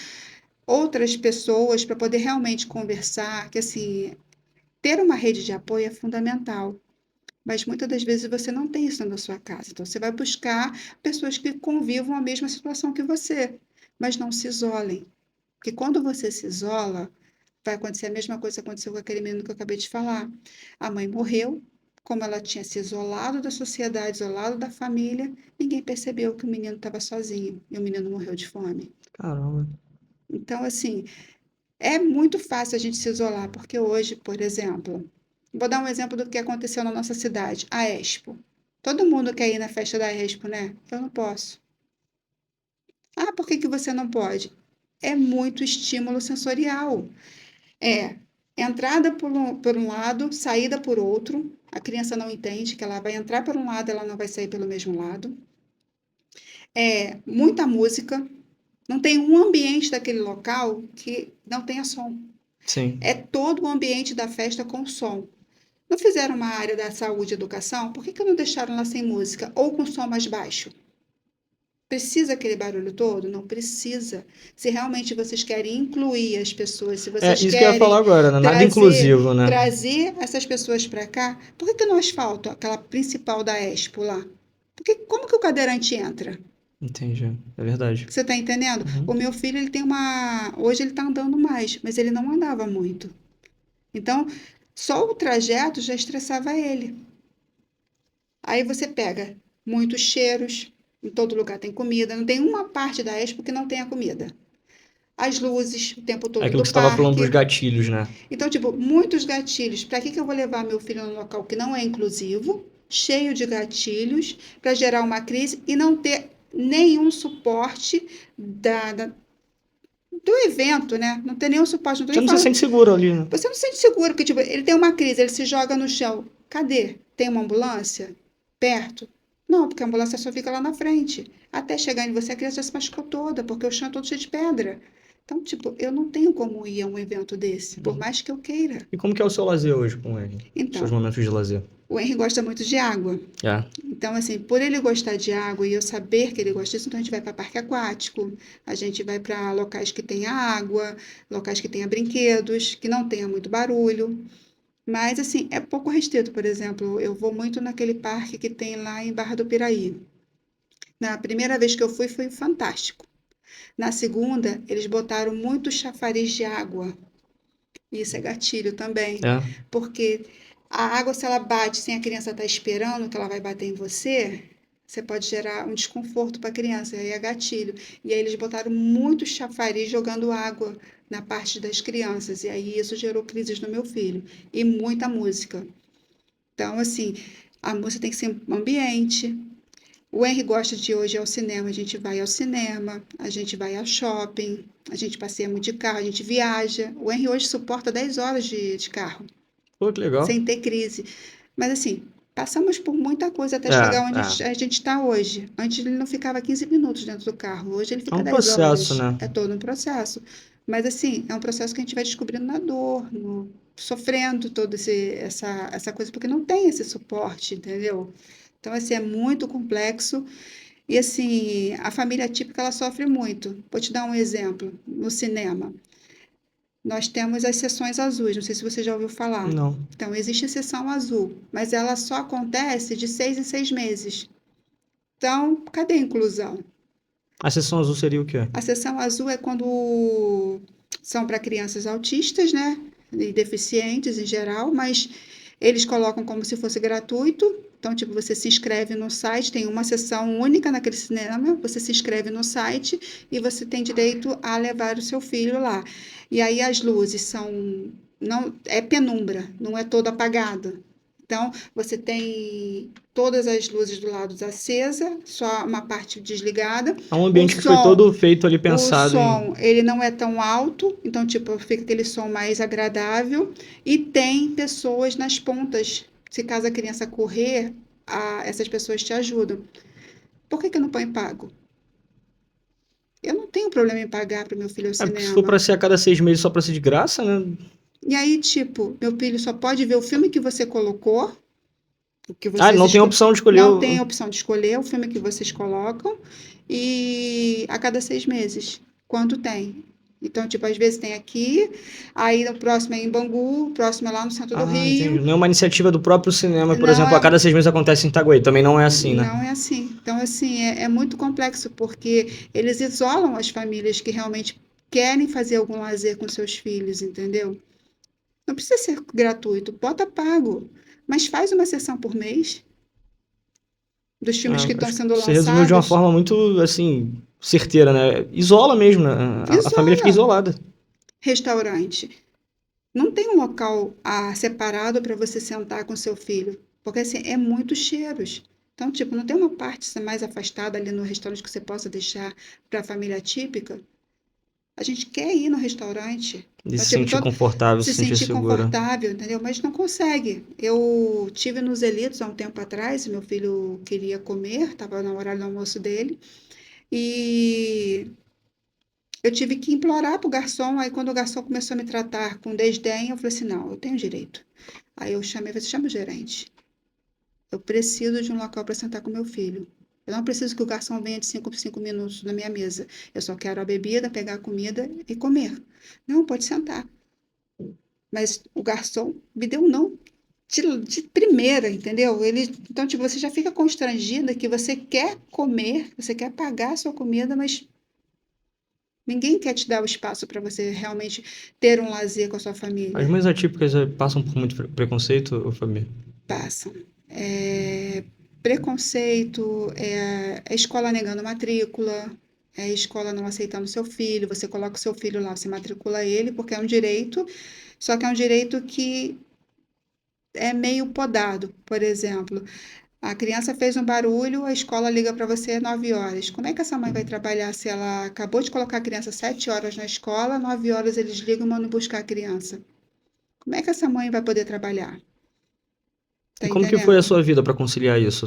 outras pessoas para poder realmente conversar, que assim, ter uma rede de apoio é fundamental. Mas muitas das vezes você não tem isso na sua casa. Então, você vai buscar pessoas que convivam a mesma situação que você. Mas não se isolem. Porque quando você se isola, vai acontecer a mesma coisa que aconteceu com aquele menino que eu acabei de falar. A mãe morreu, como ela tinha se isolado da sociedade, isolado da família, ninguém percebeu que o menino estava sozinho e o menino morreu de fome. Caramba. Então, assim, é muito fácil a gente se isolar, porque hoje, por exemplo, vou dar um exemplo do que aconteceu na nossa cidade, a Expo. Todo mundo quer ir na festa da Expo, né? Eu não posso. Ah, por que que você não pode? É muito estímulo sensorial. É entrada por um lado, saída por outro. A criança não entende que ela vai entrar por um lado, ela não vai sair pelo mesmo lado. É muita música. Não tem um ambiente daquele local que não tenha som. Sim. É todo o ambiente da festa com som. Não fizeram uma área da saúde e educação? Por que que não deixaram lá sem música ou com som mais baixo? Precisa aquele barulho todo? Não precisa. Se realmente vocês querem incluir as pessoas, se É vocês isso que eu ia falar querem agora, né? Nada trazer, inclusivo, né? trazer essas pessoas para cá, por que que no asfalto, aquela principal da Expo lá? Porque como que o cadeirante entra? Entendi. É verdade. Você está entendendo? Uhum. O meu filho, ele tem uma. Hoje ele está andando mais, mas ele não andava muito. Então, só o trajeto já estressava ele. Aí você pega muitos cheiros, em todo lugar tem comida, não tem uma parte da Expo que não tenha comida. As luzes o tempo É todo aquilo do que você estava falando dos parque. gatilhos, né? Então, tipo, muitos gatilhos. Para que que eu vou levar meu filho num local que não é inclusivo, cheio de gatilhos, para gerar uma crise e não ter nenhum suporte do evento, né? Não ter nenhum suporte. Não tô Você nem não se falando. sente seguro ali, né? Você não se sente seguro, porque tipo, ele tem uma crise, ele se joga no chão. Cadê? Tem uma ambulância perto? Não, porque a ambulância só fica lá na frente. Até chegar em você, a criança já se machucou toda, porque o chão é todo cheio de pedra. Então, tipo, eu não tenho como ir a um evento desse, por Uhum. mais que eu queira. E como que é o seu lazer hoje com ele? Os seus Então, momentos de lazer? o Henry gosta muito de água. É. Então, assim, por ele gostar de água e eu saber que ele gosta disso, então a gente vai para parque aquático, a gente vai para locais que tenha água, locais que tenha brinquedos, que não tenha muito barulho. Mas, assim, é pouco restrito. Por exemplo, eu vou muito naquele parque que tem lá em Barra do Piraí. Na primeira vez que eu fui, foi fantástico. Na segunda, eles botaram muito chafariz de água. Isso é gatilho também. É. Porque a água, se ela bate sem a criança estar esperando que ela vai bater em você, você pode gerar um desconforto para a criança, aí é gatilho. E aí eles botaram muito chafariz jogando água na parte das crianças, e aí isso gerou crises no meu filho. E muita música. Então, assim, a música tem que ser ambiente. O Henry gosta de hoje ao cinema, a gente vai ao cinema, a gente vai ao shopping, a gente passeia muito de carro, a gente viaja. O Henry hoje suporta 10 horas de carro, Pô, que legal. sem ter crise. Mas assim, passamos por muita coisa até É, chegar onde é. a gente está hoje. Antes ele não ficava 15 minutos dentro do carro, hoje ele É fica um 10 processo, horas. né? É todo um processo. Mas assim, é um processo que a gente vai descobrindo na dor, sofrendo toda essa coisa, porque não tem esse suporte, entendeu? Então, assim, é muito complexo. E assim, a família típica ela sofre muito. Vou te dar um exemplo. No cinema, nós temos as sessões azuis, não sei se você já ouviu falar. Não. Então, existe a sessão azul, mas ela só acontece de 6 em 6 meses. Então, cadê a inclusão? A seção azul seria o quê? A sessão azul é quando são para crianças autistas, né? E deficientes em geral, mas eles colocam como se fosse gratuito. Então, tipo, você se inscreve no site, tem uma sessão única naquele cinema, você se inscreve no site e você tem direito a levar o seu filho lá. E aí as luzes são, não, é penumbra, não é toda apagada. Então, você tem todas as luzes do lado acesa, só uma parte desligada. É um O ambiente que foi som todo feito ali o pensado em. som, ele não é tão alto, então, tipo, fica aquele som mais agradável. E tem pessoas nas pontas. Se caso a criança correr, essas pessoas te ajudam. Por que que eu não põe pago? Eu não tenho problema em pagar para o meu filho ao É, porque se for cinema. pra ser a cada 6 meses só pra ser de graça, né? E aí, tipo, meu filho só pode ver o filme que você colocou, o que Ah, ele vocês não tem a opção de escolher não tem o. a opção de escolher o filme que vocês colocam, e a cada 6 meses, quando tem. Então, tipo, às vezes tem aqui, aí o próximo é em Bangu, o próximo é lá no centro do Ah, entendi. Rio. Não é uma iniciativa do próprio cinema, por Não exemplo, a é, cada 6 meses acontece em Itaguaí. Também não é assim, né? não é assim. Então, assim, é muito complexo, porque eles isolam as famílias que realmente querem fazer algum lazer com seus filhos, entendeu? Não precisa ser gratuito, bota pago, mas faz uma sessão por mês dos filmes que Ah, estão acho que sendo você resumiu de uma lançados. forma muito, assim, certeira, né? Isola mesmo, né? A família fica Isola. isolada. Restaurante. Não tem um local separado para você sentar com seu filho, porque assim, é muitos cheiros. Então, tipo, não tem uma parte mais afastada ali no restaurante que você possa deixar para a família típica. A gente quer ir no restaurante, De então, se tipo, sentir confortável, se se sentir sentir segura. confortável, entendeu? Mas não consegue. Eu tive nos Elitos há um tempo atrás, meu filho queria comer, estava no horário do almoço dele, e eu tive que implorar pro garçom, aí quando o garçom começou a me tratar com desdém, eu falei assim, não, eu tenho direito. Aí eu chamei, você chama o gerente. Eu preciso de um local para sentar com meu filho. Eu não preciso que o garçom venha de 5 em 5 minutos na minha mesa. Eu só quero a bebida, pegar a comida e comer. Não, pode sentar. Mas o garçom me deu um não de primeira, entendeu? Então, tipo, você já fica constrangida que você quer comer, você quer pagar a sua comida, mas ninguém quer te dar o espaço para você realmente ter um lazer com a sua As família. mães atípicas passam por muito preconceito, ô, Fabi? Passam. Preconceito, a escola negando matrícula, é a escola não aceitando seu filho, você coloca o seu filho lá, você matricula ele, porque é um direito, só que é um direito que é meio podado. Por exemplo, a criança fez um barulho, a escola liga para você 9 horas. Como é que essa mãe vai trabalhar se ela acabou de colocar a criança 7 horas na escola, 9 horas eles ligam e mandam buscar a criança? Como é que essa mãe vai poder trabalhar? Tá E como que foi a entendendo? sua vida para conciliar isso?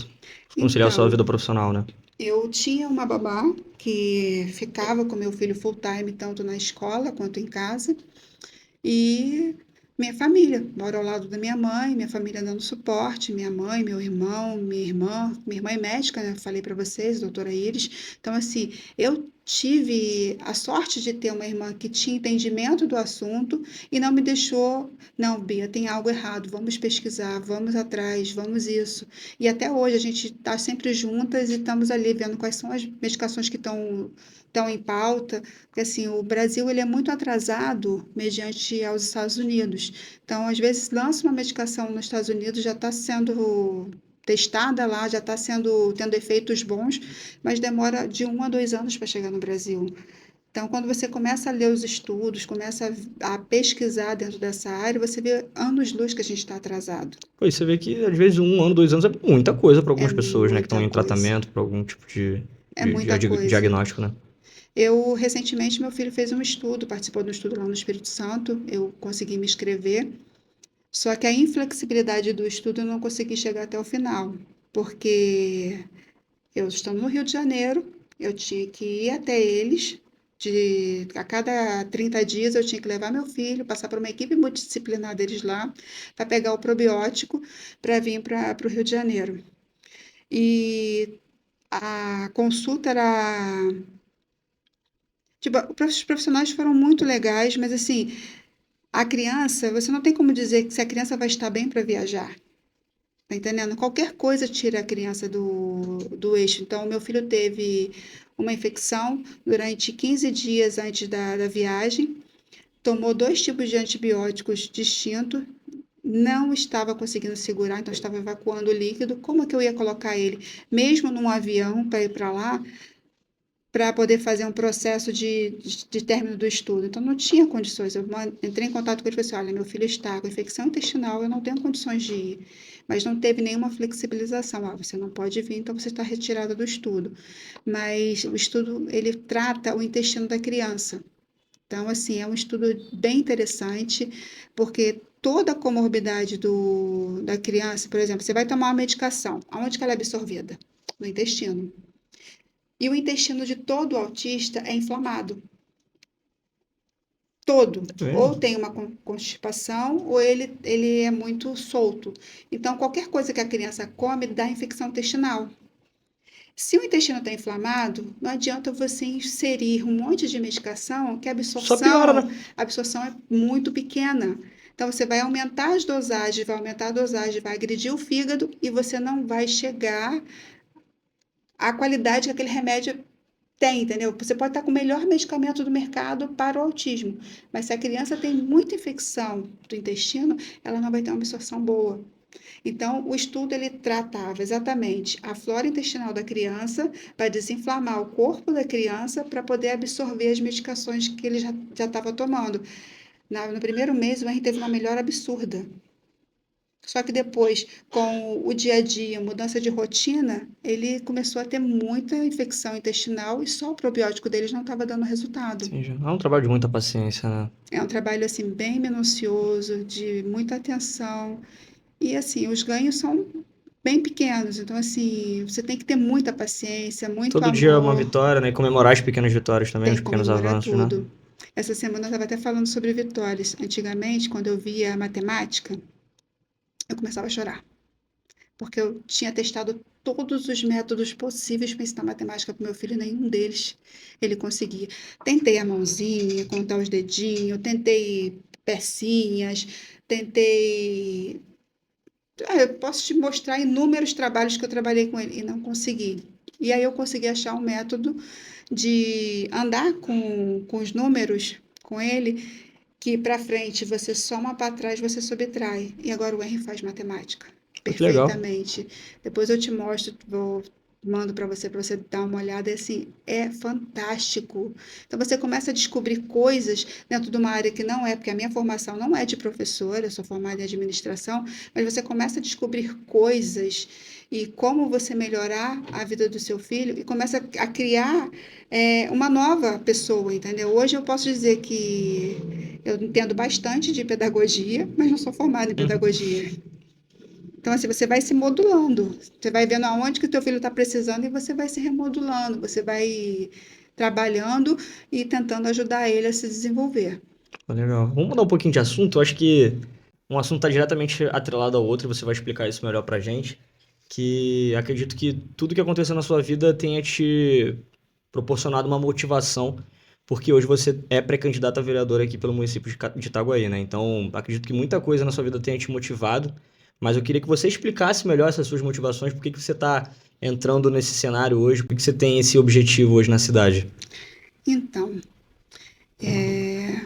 Conciliar a sua Então, vida profissional, né? eu tinha uma babá que ficava com meu filho full time, tanto na escola quanto em casa, e minha família, moro ao lado da minha família dando suporte, minha mãe, meu irmão, minha irmã é médica, né? Falei para vocês, doutora Iris. Então, assim, eu tive a sorte de ter uma irmã que tinha entendimento do assunto e não me deixou, não, Bia, tem algo errado, vamos pesquisar, vamos atrás, vamos isso. E até hoje a gente está sempre juntas e estamos ali vendo quais são as medicações que estão em pauta, porque assim, o Brasil ele é muito atrasado mediante aos Estados Unidos. Então, às vezes lança uma medicação nos Estados Unidos já está sendo testada lá, já está tendo efeitos bons, mas demora de 1 a 2 anos para chegar no Brasil. Então, quando você começa a ler os estudos, começa a pesquisar dentro dessa área, você vê anos-luz que a gente está atrasado. Pois você vê que às vezes 1 ano, 2 anos é muita coisa para É algumas pessoas, né, que estão muita em coisa. tratamento para algum tipo de, É de, muita de coisa. diagnóstico, né? Recentemente, meu filho fez um estudo, participou de um estudo lá no Espírito Santo, eu consegui me inscrever, só que a inflexibilidade do estudo eu não consegui chegar até o final, porque eu estando no Rio de Janeiro, eu tinha que ir até eles, a cada 30 dias eu tinha que levar meu filho, passar por uma equipe multidisciplinar deles lá, para pegar o probiótico, para vir para o Rio de Janeiro. E a consulta era. Tipo, os profissionais foram muito legais, mas assim, a criança, você não tem como dizer que se a criança vai estar bem para viajar. Tá entendendo? Qualquer coisa tira a criança do eixo. Então, meu filho teve uma infecção durante 15 dias antes da viagem, tomou 2 tipos de antibióticos distintos, não estava conseguindo segurar, então estava evacuando o líquido. Como é que eu ia colocar ele, mesmo num avião, para ir para lá, para poder fazer um processo de término do estudo? Então, não tinha condições. Eu entrei em contato com ele e falei assim: olha, meu filho está com infecção intestinal, eu não tenho condições de ir. Mas não teve nenhuma flexibilização. Ah, você não pode vir, então você está retirada do estudo. Mas o estudo, ele trata o intestino da criança. Então, assim, é um estudo bem interessante, porque toda a comorbidade da criança, por exemplo, você vai tomar uma medicação, aonde que ela é absorvida? No intestino. E o intestino de todo autista é inflamado. Todo. É Ou mesmo? tem uma constipação, ou ele é muito solto. Então, qualquer coisa que a criança come dá infecção intestinal. Se o intestino está inflamado, não adianta você inserir um monte de medicação que Só piora, né? a absorção é muito pequena. Então, você vai aumentar as dosagens, vai aumentar a dosagem, vai agredir o fígado e você não vai chegar à qualidade que aquele remédio tem, entendeu? Você pode estar com o melhor medicamento do mercado para o autismo, mas se a criança tem muita infecção do intestino, ela não vai ter uma absorção boa. Então, o estudo ele tratava exatamente a flora intestinal da criança para desinflamar o corpo da criança para poder absorver as medicações que ele já estava tomando. No primeiro mês, o Henry teve uma melhora absurda. Só que depois, com o dia a dia, mudança de rotina, ele começou a ter muita infecção intestinal e só o probiótico deles não estava dando resultado. Sim, já. É um trabalho de muita paciência, né? É um trabalho assim bem minucioso, de muita atenção. E assim, os ganhos são bem pequenos, então assim, você tem que ter muita paciência, muito Todo dia é uma amor, vitória, né? E comemorar as pequenas vitórias também, tem os que pequenos comemorar avanços, né? tudo. Essa semana eu estava até falando sobre vitórias. Antigamente, quando eu via matemática, eu começava a chorar, porque eu tinha testado todos os métodos possíveis para ensinar matemática para o meu filho, e nenhum deles ele conseguia. Tentei a mãozinha, contar os dedinhos, tentei pecinhas, tentei. Eu posso te mostrar inúmeros trabalhos que eu trabalhei com ele e não consegui. E aí eu consegui achar um método de andar com os números com ele, que para frente você soma, para trás você subtrai. E agora o Henry faz matemática Pô, que legal. perfeitamente. Depois eu te mostro, mando para você dar uma olhada, e assim, é fantástico. Então você começa a descobrir coisas dentro de uma área que não é, porque a minha formação não é de professora, eu sou formada em administração, mas você começa a descobrir coisas e como você melhorar a vida do seu filho e começa a criar uma nova pessoa, entendeu? Hoje eu posso dizer que eu entendo bastante de pedagogia, mas não sou formada em Uhum. pedagogia. Então, assim, você vai se modulando. Você vai vendo aonde que o teu filho está precisando e você vai se remodulando. Você vai trabalhando e tentando ajudar ele a se desenvolver. Pô, legal. Vamos mudar um pouquinho de assunto. Eu acho que um assunto está diretamente atrelado ao outro, e você vai explicar isso melhor pra gente. Que acredito que tudo que aconteceu na sua vida tenha te proporcionado uma motivação, porque hoje você é pré-candidato a vereador aqui pelo município de Itaguaí, né? Então, acredito que muita coisa na sua vida tenha te motivado, mas eu queria que você explicasse melhor essas suas motivações, por que que você está entrando nesse cenário hoje, por que que você tem esse objetivo hoje na cidade. Então,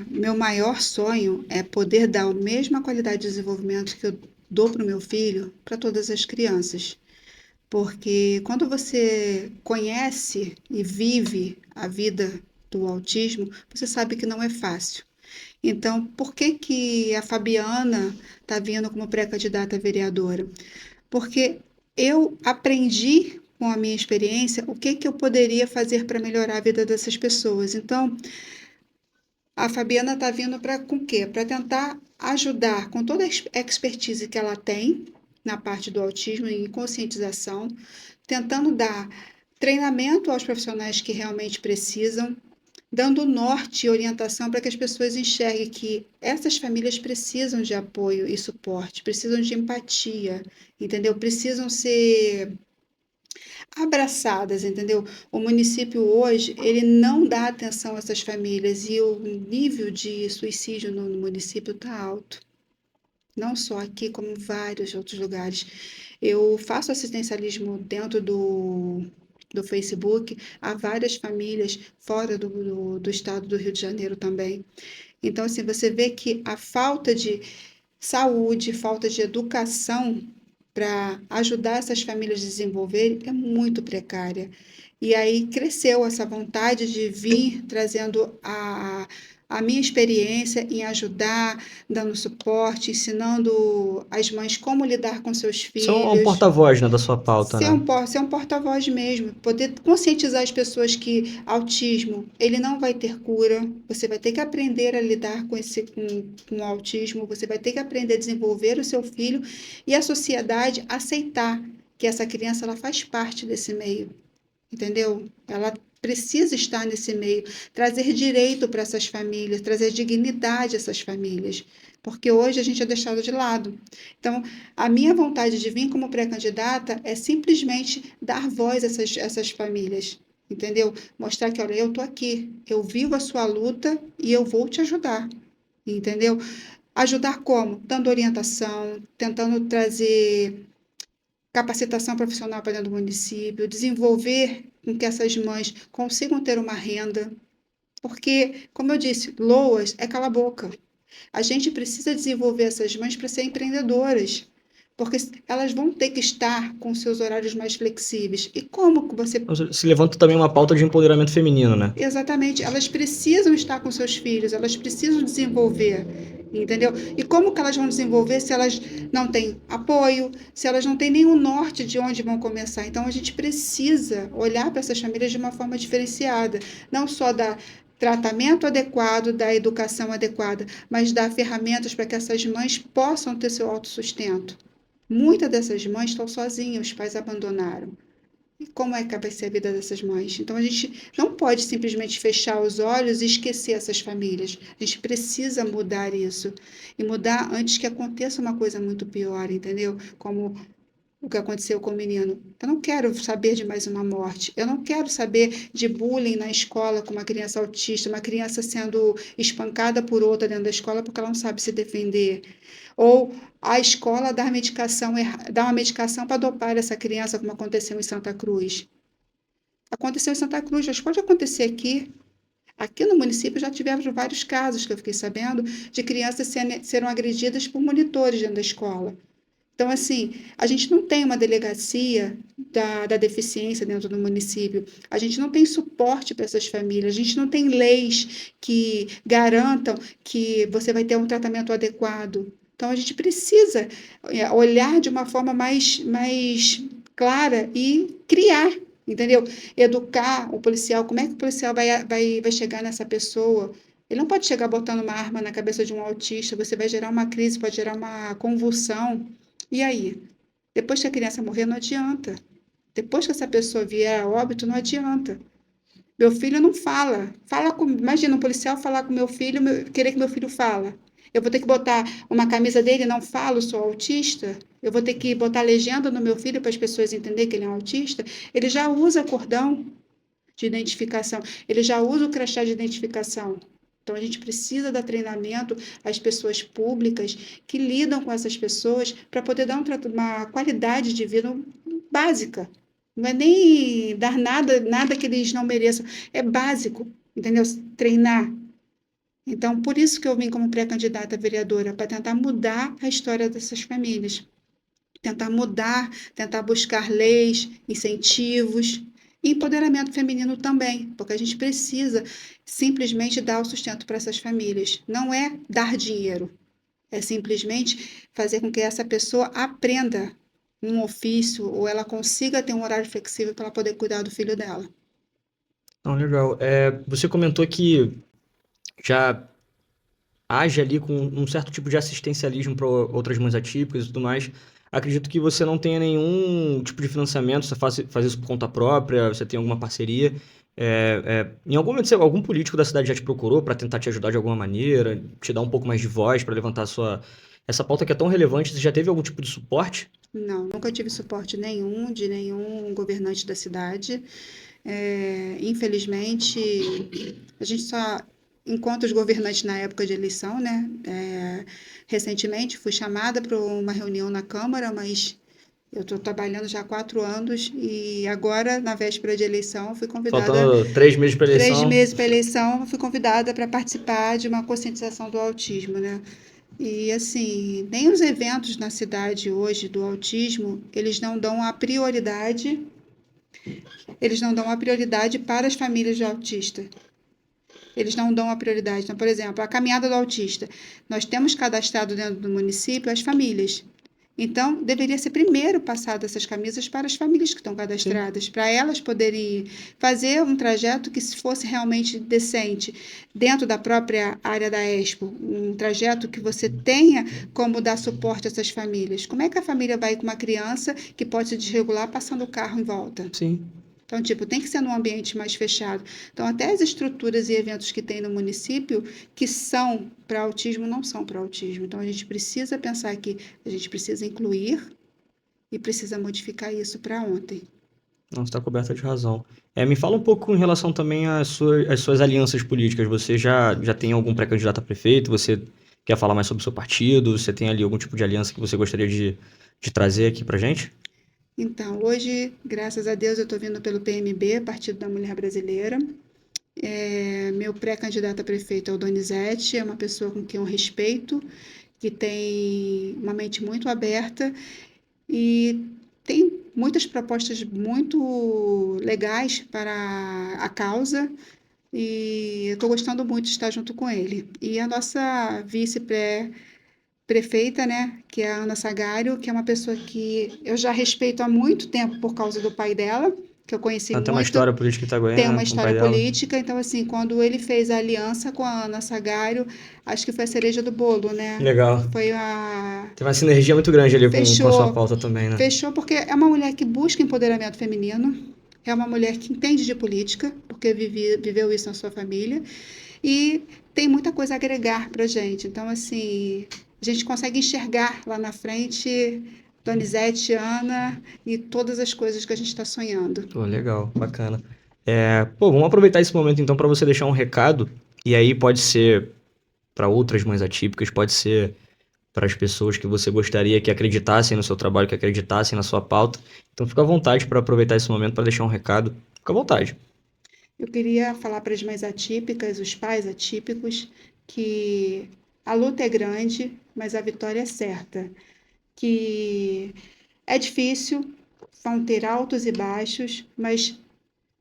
meu maior sonho é poder dar a mesma qualidade de desenvolvimento que eu dou para o meu filho para todas as crianças. porque quando você conhece e vive a vida do autismo, você sabe que não é fácil. Então, por que que a Fabiana está vindo como pré-candidata a vereadora? Porque eu aprendi com a minha experiência o que que eu poderia fazer para melhorar a vida dessas pessoas. Então, a Fabiana está vindo para com o quê? Para tentar ajudar com toda a expertise que ela tem na parte do autismo e conscientização, tentando dar treinamento aos profissionais que realmente precisam, dando norte e orientação para que as pessoas enxerguem que essas famílias precisam de apoio e suporte, precisam de empatia, entendeu? Precisam ser abraçadas, entendeu? O município hoje, ele não dá atenção a essas famílias e o nível de suicídio no município está alto. Não só aqui, como em vários outros lugares. Eu faço assistencialismo dentro do Facebook a várias famílias fora do estado do Rio de Janeiro também. Então, assim, você vê que a falta de saúde, falta de educação para ajudar essas famílias a desenvolverem é muito precária. E aí cresceu essa vontade de vir trazendo a minha experiência em ajudar, dando suporte, ensinando as mães como lidar com seus Você é um filhos, porta-voz, né, da sua pauta, né? ser um porta-voz mesmo, poder conscientizar as pessoas que autismo, ele não vai ter cura, você vai ter que aprender a lidar com o autismo, você vai ter que aprender a desenvolver o seu filho e a sociedade aceitar que essa criança ela faz parte desse meio, entendeu? Ela precisa estar nesse meio, trazer direito para essas famílias, trazer dignidade a essas famílias, porque hoje a gente é deixado de lado. Então, a minha vontade de vir como pré-candidata é simplesmente dar voz a essas famílias, entendeu? Mostrar que, olha, eu estou aqui, eu vivo a sua luta e eu vou te ajudar, entendeu? Ajudar como? Dando orientação, tentando trazer capacitação profissional para dentro do município, desenvolver com que essas mães consigam ter uma renda, porque, como eu disse, LOAS é cala a boca. A gente precisa desenvolver essas mães para ser empreendedoras, porque elas vão ter que estar com seus horários mais flexíveis. E como que você Se levanta também uma pauta de empoderamento feminino, né? Exatamente, elas precisam estar com seus filhos, elas precisam desenvolver, entendeu? E como que elas vão desenvolver se elas não têm apoio, se elas não têm nenhum norte de onde vão começar? Então a gente precisa olhar para essas famílias de uma forma diferenciada, não só dar tratamento adequado, da educação adequada, mas dar ferramentas para que essas mães possam ter seu autossustento. Muitas dessas mães estão sozinhas, os pais abandonaram. E como é que vai ser a vida dessas mães? Então a gente não pode simplesmente fechar os olhos e esquecer essas famílias. A gente precisa mudar isso. E mudar antes que aconteça uma coisa muito pior, entendeu? Como o que aconteceu com o menino. Eu não quero saber de mais uma morte. Eu não quero saber de bullying na escola com uma criança autista, uma criança sendo espancada por outra dentro da escola porque ela não sabe se defender. Ou a escola dá uma medicação para dopar essa criança, como aconteceu em Santa Cruz. Aconteceu em Santa Cruz, mas pode acontecer aqui. Aqui no município já tivemos vários casos que eu fiquei sabendo de crianças serem agredidas por monitores dentro da escola. Então, assim, a gente não tem uma delegacia da deficiência dentro do município, a gente não tem suporte para essas famílias, a gente não tem leis que garantam que você vai ter um tratamento adequado. Então, a gente precisa olhar de uma forma mais clara e criar, entendeu? Educar o policial, como é que o policial vai chegar nessa pessoa? Ele não pode chegar botando uma arma na cabeça de um autista, você vai gerar uma crise, pode gerar uma convulsão. E aí? Depois que a criança morrer, não adianta. Depois que essa pessoa vier a óbito, não adianta. Meu filho não fala. Imagina um policial falar com meu filho, querer que meu filho fala. Eu vou ter que botar uma camisa dele, não falo, sou autista. Eu vou ter que botar legenda no meu filho para as pessoas entenderem que ele é um autista. Ele já usa cordão de identificação, ele já usa o crachá de identificação. Então, a gente precisa dar treinamento às pessoas públicas que lidam com essas pessoas para poder dar uma qualidade de vida básica. Não é nem dar nada que eles não mereçam. É básico, entendeu? Treinar. Então, por isso que eu vim como pré-candidata a vereadora, para tentar mudar a história dessas famílias. tentar mudar, tentar buscar leis, incentivos, e empoderamento feminino também, porque a gente precisa simplesmente dar o sustento para essas famílias. Não é dar dinheiro, é simplesmente fazer com que essa pessoa aprenda um ofício ou ela consiga ter um horário flexível para ela poder cuidar do filho dela. Não, legal. Você comentou que já age ali com um certo tipo de assistencialismo para outras mães atípicas e tudo mais. Acredito que você não tenha nenhum tipo de financiamento, você faz isso por conta própria, você tem alguma parceria. Em algum momento, algum político da cidade já te procurou para tentar te ajudar de alguma maneira, te dar um pouco mais de voz para levantar essa pauta que é tão relevante? Você já teve algum tipo de suporte? Não, nunca tive suporte nenhum de nenhum governante da cidade. Infelizmente, a gente só encontra os governantes na época de eleição, né? Recentemente fui chamada para uma reunião na Câmara, mas eu estou trabalhando já há 4 anos e agora, na véspera de eleição, fui convidada, Faltando 3 meses para 3 eleição. meses para a eleição, fui convidada para participar de uma conscientização do autismo, né? E assim, nem os eventos na cidade hoje do autismo, eles não dão a prioridade para as famílias de autista. Eles não dão a prioridade. Então, por exemplo, a caminhada do autista. Nós temos cadastrado dentro do município as famílias. Então, deveria ser primeiro passado essas camisas para as famílias que estão cadastradas, para elas poderem fazer um trajeto que se fosse realmente decente, dentro da própria área da Expo, um trajeto que você tenha como dar suporte a essas famílias. Como é que a família vai com uma criança que pode se desregular passando o carro em volta? Sim. Então, tipo, tem que ser num ambiente mais fechado. Então, até as estruturas e eventos que tem no município que são para autismo não são para autismo. Então, a gente precisa pensar que a gente precisa incluir e precisa modificar isso para ontem. Não, você está coberta de razão. Me fala um pouco em relação também às suas alianças políticas. Você já tem algum pré-candidato a prefeito? Você quer falar mais sobre o seu partido? Você tem ali algum tipo de aliança que você gostaria de trazer aqui pra gente? Então, hoje, graças a Deus, eu estou vindo pelo PMB, Partido da Mulher Brasileira. Meu pré-candidato a prefeito é o Donizete, é uma pessoa com quem eu respeito, que tem uma mente muito aberta e tem muitas propostas muito legais para a causa e eu estou gostando muito de estar junto com ele. E a nossa vice-prefeita, né, que é a Ana Sagário, que é uma pessoa que eu já respeito há muito tempo por causa do pai dela, que eu conheci Ela tem uma muito. história política em Tem Itaguaí, uma né, com o pai história dela. política, então assim, quando ele fez a aliança com a Ana Sagário, acho que foi a cereja do bolo, né? Legal. Foi a Tem uma sinergia muito grande ali com a sua Fechou, pauta também, né? fechou porque é uma mulher que busca empoderamento feminino, é uma mulher que entende de política, porque viveu isso na sua família, e tem muita coisa a agregar para a gente. Então, assim, a gente consegue enxergar lá na frente Donizete, Ana e todas as coisas que a gente está sonhando. Pô, legal, bacana. Vamos aproveitar esse momento então para você deixar um recado, e aí pode ser para outras mães atípicas, pode ser para as pessoas que você gostaria que acreditassem no seu trabalho, que acreditassem na sua pauta. Então fica à vontade para aproveitar esse momento para deixar um recado. Fica à vontade. Eu queria falar para as mães atípicas, os pais atípicos, que a luta é grande, mas a vitória é certa. Que é difícil, vão ter altos e baixos, mas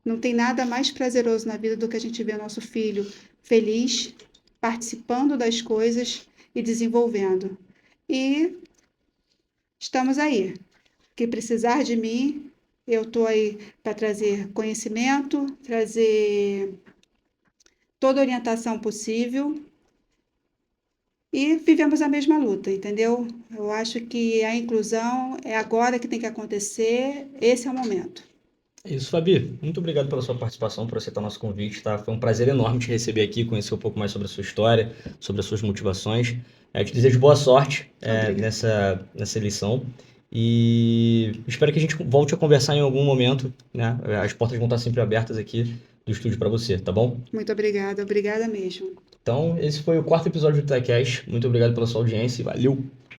não tem nada mais prazeroso na vida do que a gente ver nosso filho feliz, participando das coisas e desenvolvendo. E estamos aí. Que precisar de mim, eu estou aí para trazer conhecimento, trazer toda a orientação possível e vivemos a mesma luta, entendeu? Eu acho que a inclusão é agora que tem que acontecer, esse é o momento. É isso, Fabi. Muito obrigado pela sua participação, por aceitar o nosso convite, tá? Foi um prazer enorme te receber aqui, conhecer um pouco mais sobre a sua história, sobre as suas motivações. Te desejo boa sorte, Obrigada. nessa eleição e espero que a gente volte a conversar em algum momento, né? As portas vão estar sempre abertas aqui do estúdio para você, tá bom? Muito obrigada, obrigada mesmo. Então, esse foi o quarto episódio do TechCast. Muito obrigado pela sua audiência e valeu!